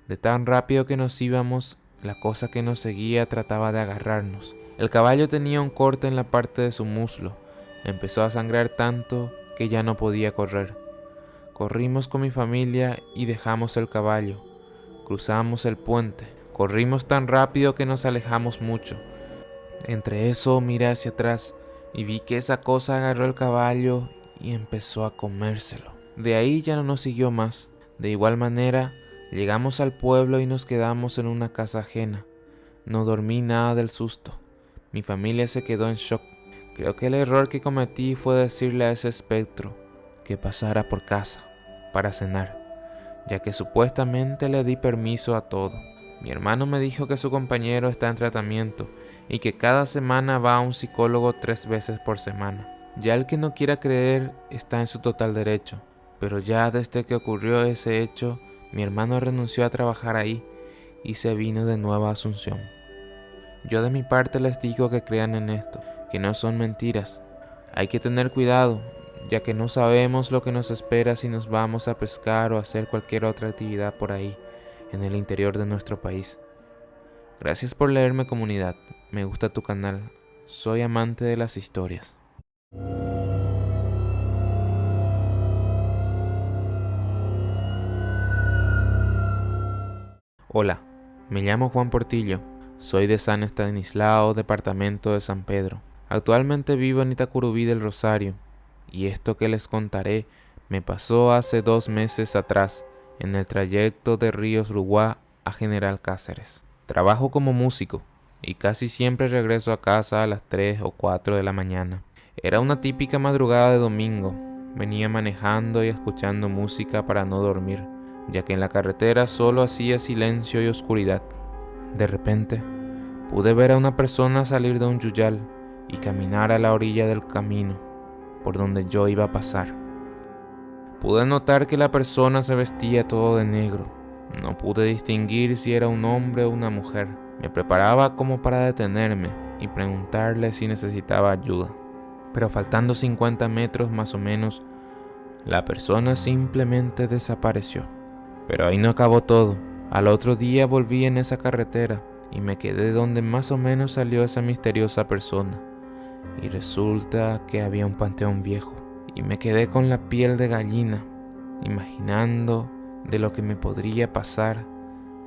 De tan rápido que nos íbamos, la cosa que nos seguía trataba de agarrarnos. El caballo tenía un corte en la parte de su muslo. Empezó a sangrar tanto que ya no podía correr. Corrimos con mi familia y dejamos el caballo. Cruzamos el puente. Corrimos tan rápido que nos alejamos mucho. Entre eso miré hacia atrás y vi que esa cosa agarró el caballo y empezó a comérselo. De ahí ya no nos siguió más. De igual manera, llegamos al pueblo y nos quedamos en una casa ajena. No dormí nada del susto. Mi familia se quedó en shock. Creo que el error que cometí fue decirle a ese espectro que pasara por casa para cenar, ya que supuestamente le di permiso a todo. Mi hermano me dijo que su compañero está en tratamiento y que cada semana va a un psicólogo 3 veces por semana. Ya el que no quiera creer está en su total derecho, pero ya desde que ocurrió ese hecho, mi hermano renunció a trabajar ahí y se vino de nuevo a Asunción. Yo de mi parte les digo que crean en esto, que no son mentiras. Hay que tener cuidado, ya que no sabemos lo que nos espera si nos vamos a pescar o hacer cualquier otra actividad por ahí, en el interior de nuestro país. Gracias por leerme, comunidad. Me gusta tu canal. Soy amante de las historias. Hola, me llamo Juan Portillo. Soy de San Estanislao, departamento de San Pedro. Actualmente vivo en Itacurubí del Rosario, y esto que les contaré me pasó hace 2 meses atrás, en el trayecto de Ríos Uruguá a General Cáceres. Trabajo como músico, y casi siempre regreso a casa a las 3 o 4 de la mañana. Era una típica madrugada de domingo. Venía manejando y escuchando música para no dormir, ya que en la carretera solo hacía silencio y oscuridad. De repente, pude ver a una persona salir de un yuyal y caminar a la orilla del camino por donde yo iba a pasar. Pude notar que la persona se vestía todo de negro. No pude distinguir si era un hombre o una mujer. Me preparaba como para detenerme y preguntarle si necesitaba ayuda. Pero faltando 50 metros más o menos, la persona simplemente desapareció. Pero ahí no acabó todo. Al otro día volví en esa carretera y me quedé donde más o menos salió esa misteriosa persona. Y resulta que había un panteón viejo. Y me quedé con la piel de gallina, imaginando de lo que me podría pasar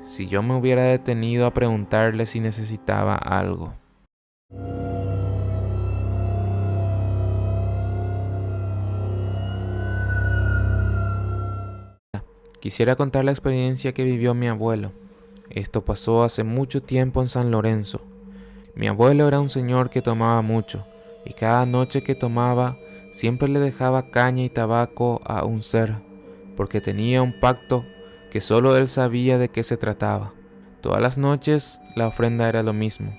si yo me hubiera detenido a preguntarle si necesitaba algo. Quisiera contar la experiencia que vivió mi abuelo. Esto pasó hace mucho tiempo en San Lorenzo. Mi abuelo era un señor que tomaba mucho, y cada noche que tomaba siempre le dejaba caña y tabaco a un ser, porque tenía un pacto que solo él sabía de qué se trataba. Todas las noches la ofrenda era lo mismo,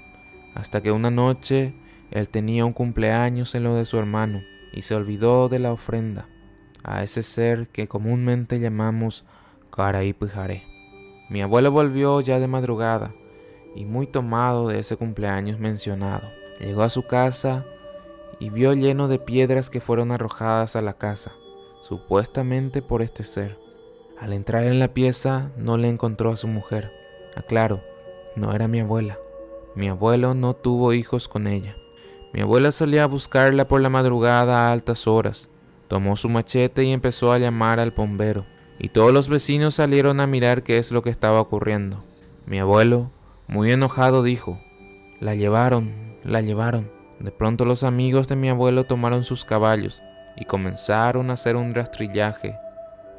hasta que una noche él tenía un cumpleaños en lo de su hermano, y se olvidó de la ofrenda a ese ser que comúnmente llamamos Caraipujaré. Mi abuelo volvió ya de madrugada, y muy tomado de ese cumpleaños mencionado. Llegó a su casa y vio lleno de piedras que fueron arrojadas a la casa, supuestamente por este ser. Al entrar en la pieza no le encontró a su mujer. Aclaro, no era mi abuela. Mi abuelo no tuvo hijos con ella. Mi abuela salía a buscarla por la madrugada a altas horas. Tomó su machete y empezó a llamar al bombero, y todos los vecinos salieron a mirar qué es lo que estaba ocurriendo. Mi abuelo, muy enojado, dijo: la llevaron, la llevaron. De pronto los amigos de mi abuelo tomaron sus caballos y comenzaron a hacer un rastrillaje,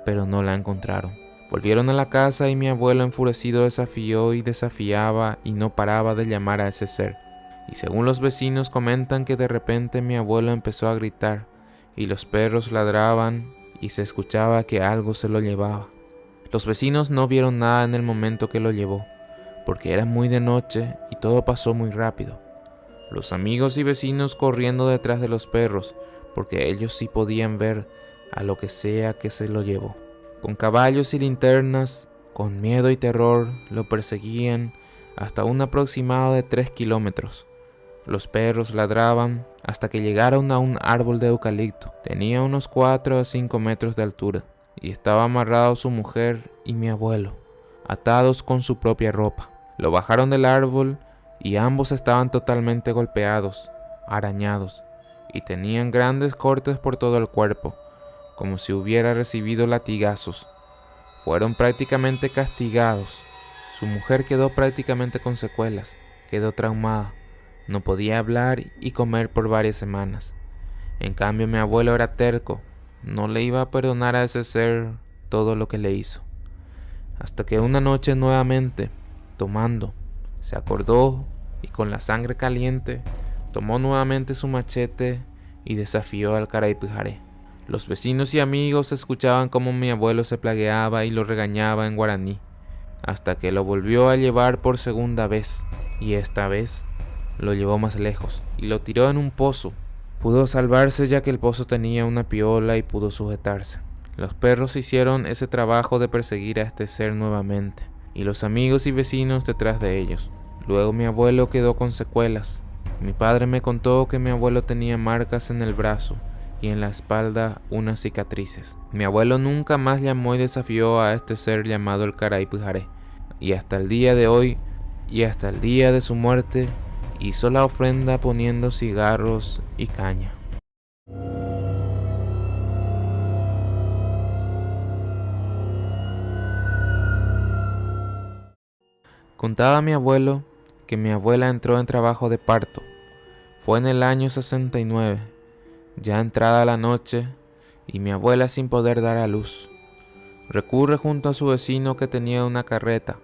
pero no la encontraron. Volvieron a la casa y mi abuelo enfurecido desafió y desafiaba y no paraba de llamar a ese ser. Y según los vecinos comentan que de repente mi abuelo empezó a gritar y los perros ladraban y se escuchaba que algo se lo llevaba. Los vecinos no vieron nada en el momento que lo llevó, porque era muy de noche y todo pasó muy rápido. Los amigos y vecinos corriendo detrás de los perros, porque ellos sí podían ver a lo que sea que se lo llevó. Con caballos y linternas, con miedo y terror, lo perseguían hasta un aproximado de 3 kilómetros. Los perros ladraban hasta que llegaron a un árbol de eucalipto. Tenía unos 4 a 5 metros de altura y estaba amarrado su mujer y mi abuelo, atados con su propia ropa. Lo bajaron del árbol y ambos estaban totalmente golpeados, arañados, y tenían grandes cortes por todo el cuerpo, como si hubiera recibido latigazos. Fueron prácticamente castigados. Su mujer quedó prácticamente con secuelas, quedó traumada, no podía hablar y comer por varias semanas. En cambio mi abuelo era terco, no le iba a perdonar a ese ser todo lo que le hizo. Hasta que una noche nuevamente, tomando, se acordó y con la sangre caliente tomó nuevamente su machete y desafió al Caraipujaré. Los vecinos y amigos escuchaban cómo mi abuelo se plagueaba y lo regañaba en guaraní, hasta que lo volvió a llevar por segunda vez, y esta vez lo llevó más lejos y lo tiró en un pozo. Pudo salvarse ya que el pozo tenía una piola y pudo sujetarse. Los perros hicieron ese trabajo de perseguir a este ser nuevamente, y los amigos y vecinos detrás de ellos. Luego mi abuelo quedó con secuelas. Mi padre me contó que mi abuelo tenía marcas en el brazo y en la espalda unas cicatrices. Mi abuelo nunca más llamó y desafió a este ser llamado el Caraipujaré, y hasta el día de hoy, y hasta el día de su muerte, hizo la ofrenda poniendo cigarros y caña. Contaba mi abuelo que mi abuela entró en trabajo de parto. Fue en el año 69, ya entrada la noche, y mi abuela sin poder dar a luz. Recurre junto a su vecino que tenía una carreta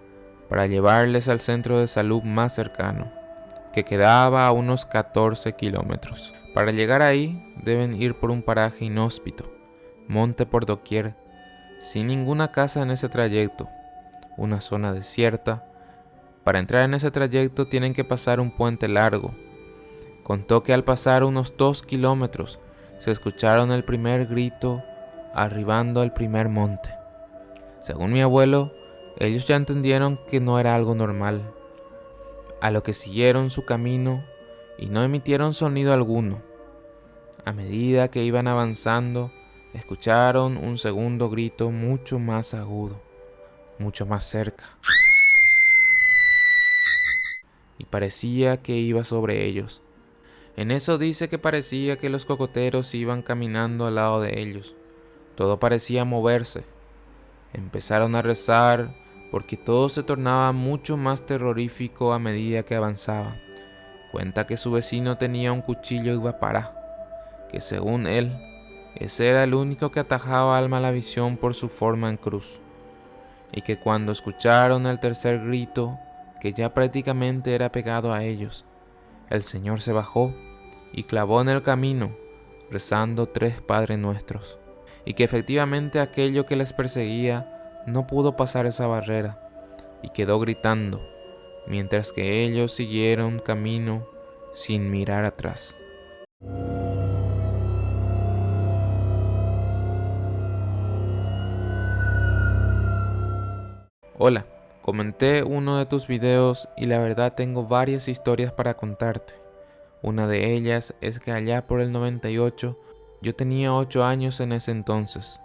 para llevarles al centro de salud más cercano, que quedaba a unos 14 kilómetros. Para llegar ahí deben ir por un paraje inhóspito, monte por doquier, sin ninguna casa en ese trayecto, una zona desierta. Para entrar en ese trayecto tienen que pasar un puente largo. Contó que al pasar unos 2 kilómetros se escucharon el primer grito arribando al primer monte. Según mi abuelo, ellos ya entendieron que no era algo normal, a lo que siguieron su camino y no emitieron sonido alguno. A medida que iban avanzando, escucharon un segundo grito mucho más agudo, mucho más cerca, y parecía que iba sobre ellos. En eso dice que parecía que los cocoteros iban caminando al lado de ellos. Todo parecía moverse. Empezaron a rezar porque todo se tornaba mucho más terrorífico a medida que avanzaban. Cuenta que su vecino tenía un cuchillo guapará, que según él, ese era el único que atajaba al Malavisión por su forma en cruz. Y que cuando escucharon el tercer grito, que ya prácticamente era pegado a ellos, el Señor se bajó y clavó en el camino, rezando 3 Padres Nuestros, y que efectivamente aquello que les perseguía no pudo pasar esa barrera, y quedó gritando, mientras que ellos siguieron camino sin mirar atrás. Hola, comenté uno de tus videos y la verdad tengo varias historias para contarte. Una de ellas es que allá por el 98, yo tenía 8 años en ese entonces.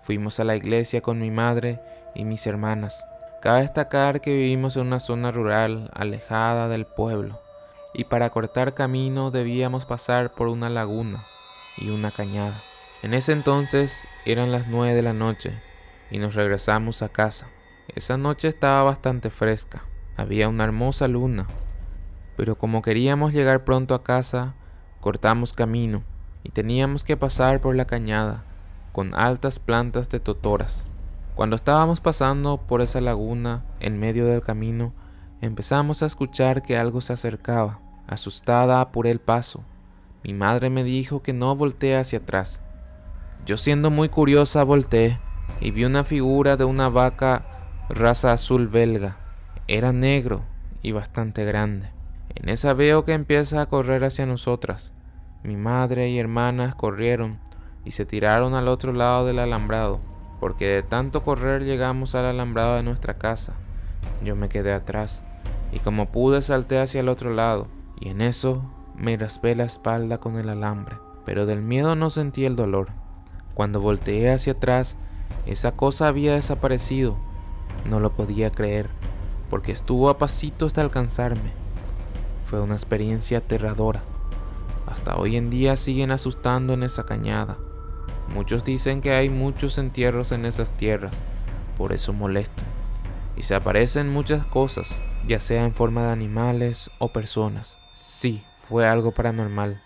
Fuimos a la iglesia con mi madre y mis hermanas. Cabe destacar que vivimos en una zona rural alejada del pueblo, y para cortar camino debíamos pasar por una laguna y una cañada. En ese entonces eran las 9 de la noche y nos regresamos a casa. Esa noche estaba bastante fresca, había una hermosa luna, pero como queríamos llegar pronto a casa, cortamos camino y teníamos que pasar por la cañada con altas plantas de totoras. Cuando estábamos pasando por esa laguna en medio del camino, empezamos a escuchar que algo se acercaba. Asustada apuré el paso. Mi madre me dijo que no volteé hacia atrás. Yo, siendo muy curiosa, volteé y vi una figura de una vaca raza azul belga. Era negro y bastante grande. En esa veo que empieza a correr hacia nosotras. Mi madre y hermanas corrieron y se tiraron al otro lado del alambrado, porque de tanto correr llegamos al alambrado de nuestra casa. Yo me quedé atrás y como pude salté hacia el otro lado, y en eso me raspé la espalda con el alambre, pero del miedo no sentí el dolor. Cuando volteé hacia atrás, esa cosa había desaparecido. No lo podía creer, porque estuvo a pasitos de alcanzarme. Fue una experiencia aterradora. Hasta hoy en día siguen asustando en esa cañada. Muchos dicen que hay muchos entierros en esas tierras, por eso molestan. Y se aparecen muchas cosas, ya sea en forma de animales o personas. Sí, fue algo paranormal,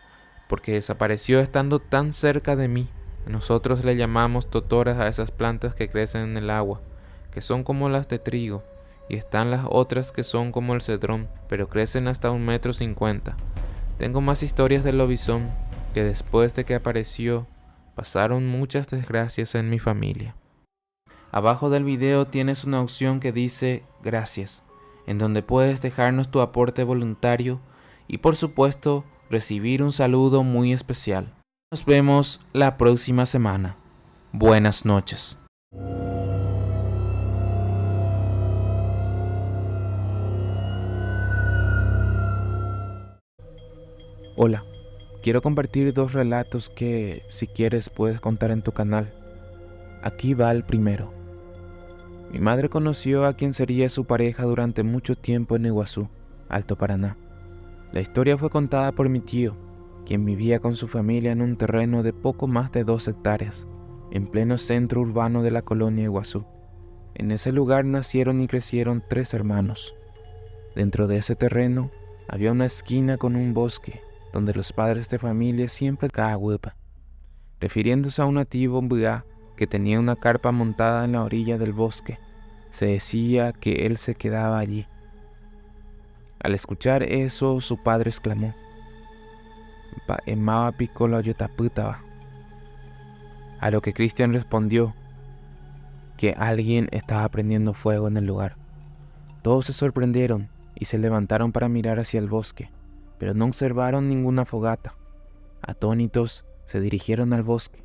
porque desapareció estando tan cerca de mí. Nosotros le llamamos totoras a esas plantas que crecen en el agua, que son como las de trigo, y están las otras que son como el cedrón, pero crecen hasta 1,50 m. Tengo más historias del lobizón, que después de que apareció, pasaron muchas desgracias en mi familia. Abajo del video tienes una opción que dice gracias, en donde puedes dejarnos tu aporte voluntario y por supuesto recibir un saludo muy especial. Nos vemos la próxima semana. Buenas noches. Hola, quiero compartir 2 relatos que, si quieres, puedes contar en tu canal. Aquí va el primero. Mi madre conoció a quien sería su pareja durante mucho tiempo en Iguazú, Alto Paraná. La historia fue contada por mi tío, quien vivía con su familia en un terreno de poco más de 2 hectáreas, en pleno centro urbano de la colonia Iguazú. En ese lugar nacieron y crecieron 3 hermanos. Dentro de ese terreno había una esquina con un bosque, donde los padres de familia siempre cahuepa, refiriéndose a un nativo mbuyá que tenía una carpa montada en la orilla del bosque. Se decía que él se quedaba allí. Al escuchar eso, su padre exclamó: "Emaba picolo yotaputaba", a lo que Cristian respondió que alguien estaba prendiendo fuego en el lugar. Todos se sorprendieron y se levantaron para mirar hacia el bosque, pero no observaron ninguna fogata. Atónitos, se dirigieron al bosque,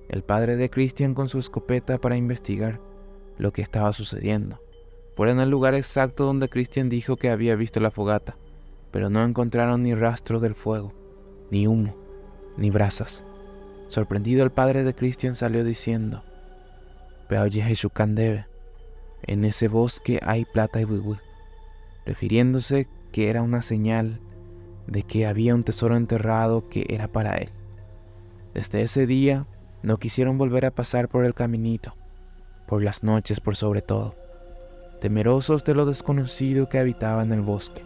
el padre de Cristian con su escopeta para investigar lo que estaba sucediendo. Fueron al lugar exacto donde Cristian dijo que había visto la fogata, pero no encontraron ni rastro del fuego, ni humo, ni brasas. Sorprendido, el padre de Cristian salió diciendo: "Pero oye, Jesús Candebe, en ese bosque hay plata y wiwi, refiriéndose que era una señal de que había un tesoro enterrado que era para él. Desde ese día no quisieron volver a pasar por el caminito, por las noches por sobre todo, temerosos de lo desconocido que habitaba en el bosque.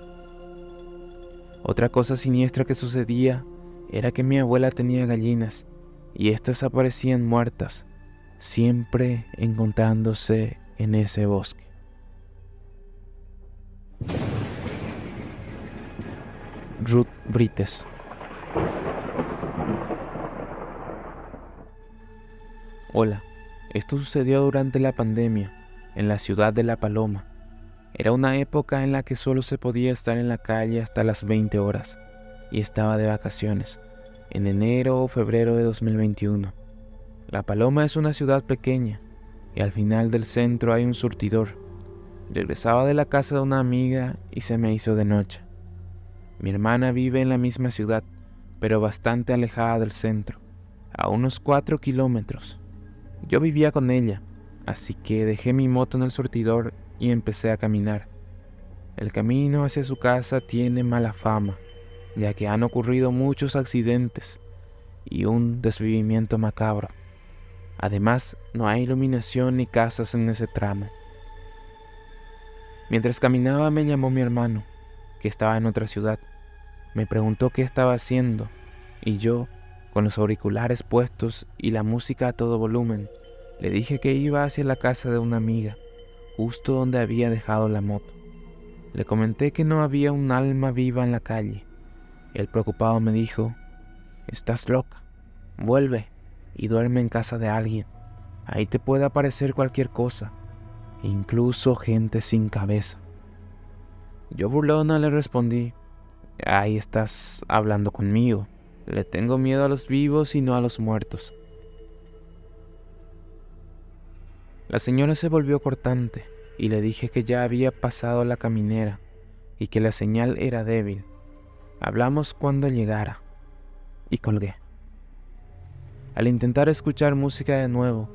Otra cosa siniestra que sucedía era que mi abuela tenía gallinas y éstas aparecían muertas, siempre encontrándose en ese bosque. Ruth Brites. Hola, esto sucedió durante la pandemia, en la ciudad de La Paloma. Era una época en la que solo se podía estar en la calle hasta las 20 horas, y estaba de vacaciones, en enero o febrero de 2021. La Paloma es una ciudad pequeña, y al final del centro hay un surtidor. Regresaba de la casa de una amiga y se me hizo de noche. Mi hermana vive en la misma ciudad, pero bastante alejada del centro, a unos 4 kilómetros. Yo vivía con ella, así que dejé mi moto en el surtidor y empecé a caminar. El camino hacia su casa tiene mala fama, ya que han ocurrido muchos accidentes y un desvivimiento macabro. Además, no hay iluminación ni casas en ese tramo. Mientras caminaba me llamó mi hermano, que estaba en otra ciudad. Me preguntó qué estaba haciendo, y yo, con los auriculares puestos y la música a todo volumen, le dije que iba hacia la casa de una amiga, justo donde había dejado la moto. Le comenté que no había un alma viva en la calle. El preocupado me dijo: «Estás loca, vuelve y duerme en casa de alguien. Ahí te puede aparecer cualquier cosa, incluso gente sin cabeza». Yo burlona le respondí: «Ahí estás hablando conmigo. Le tengo miedo a los vivos y no a los muertos». La señora se volvió cortante y le dije que ya había pasado la caminera y que la señal era débil. Hablamos cuando llegara y colgué. Al intentar escuchar música de nuevo,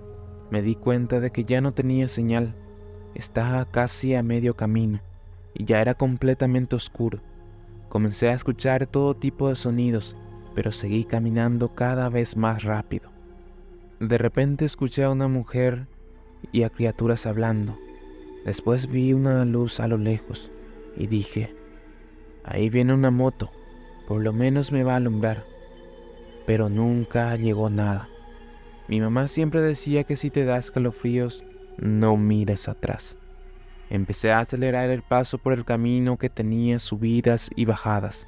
me di cuenta de que ya no tenía señal. Estaba casi a medio camino y ya era completamente oscuro. Comencé a escuchar todo tipo de sonidos, pero seguí caminando cada vez más rápido. De repente escuché a una mujer y a criaturas hablando. Después vi una luz a lo lejos y dije: «Ahí viene una moto, por lo menos me va a alumbrar». Pero nunca llegó nada. Mi mamá siempre decía que si te das escalofríos, no mires atrás. Empecé a acelerar el paso por el camino que tenía subidas y bajadas.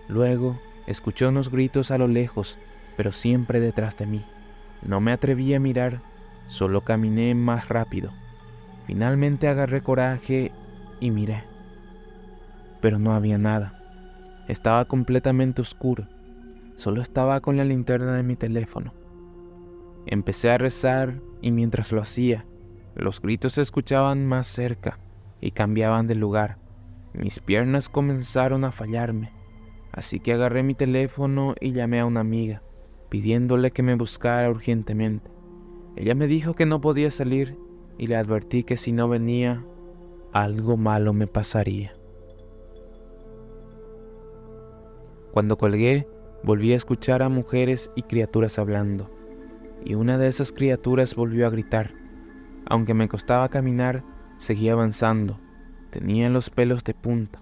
Luego escuché unos gritos a lo lejos, pero siempre detrás de mí. No me atreví a mirar, solo caminé más rápido. Finalmente agarré coraje y miré, pero no había nada. Estaba completamente oscuro. Solo estaba con la linterna de mi teléfono. Empecé a rezar y mientras lo hacía, los gritos se escuchaban más cerca y cambiaban de lugar. Mis piernas comenzaron a fallarme, así que agarré mi teléfono y llamé a una amiga, pidiéndole que me buscara urgentemente. Ella me dijo que no podía salir y le advertí que si no venía, algo malo me pasaría. Cuando colgué, volví a escuchar a mujeres y criaturas hablando, y una de esas criaturas volvió a gritar. Aunque me costaba caminar, seguí avanzando. Tenía los pelos de punta.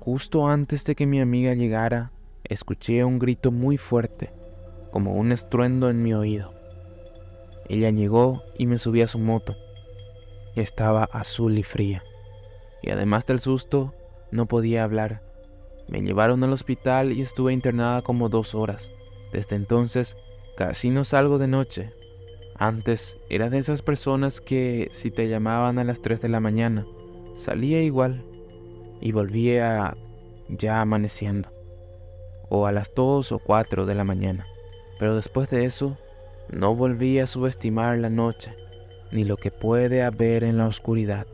Justo antes de que mi amiga llegara, escuché un grito muy fuerte, como un estruendo en mi oído. Ella llegó y me subí a su moto. Estaba azul y fría, y además del susto, no podía hablar. Me llevaron al hospital y estuve internada como 2 horas. Desde entonces, casi no salgo de noche. Antes era de esas personas que, si te llamaban a las 3 de la mañana, salía igual y volvía ya amaneciendo, o a las 2 o 4 de la mañana. Pero después de eso, no volví a subestimar la noche, ni lo que puede haber en la oscuridad.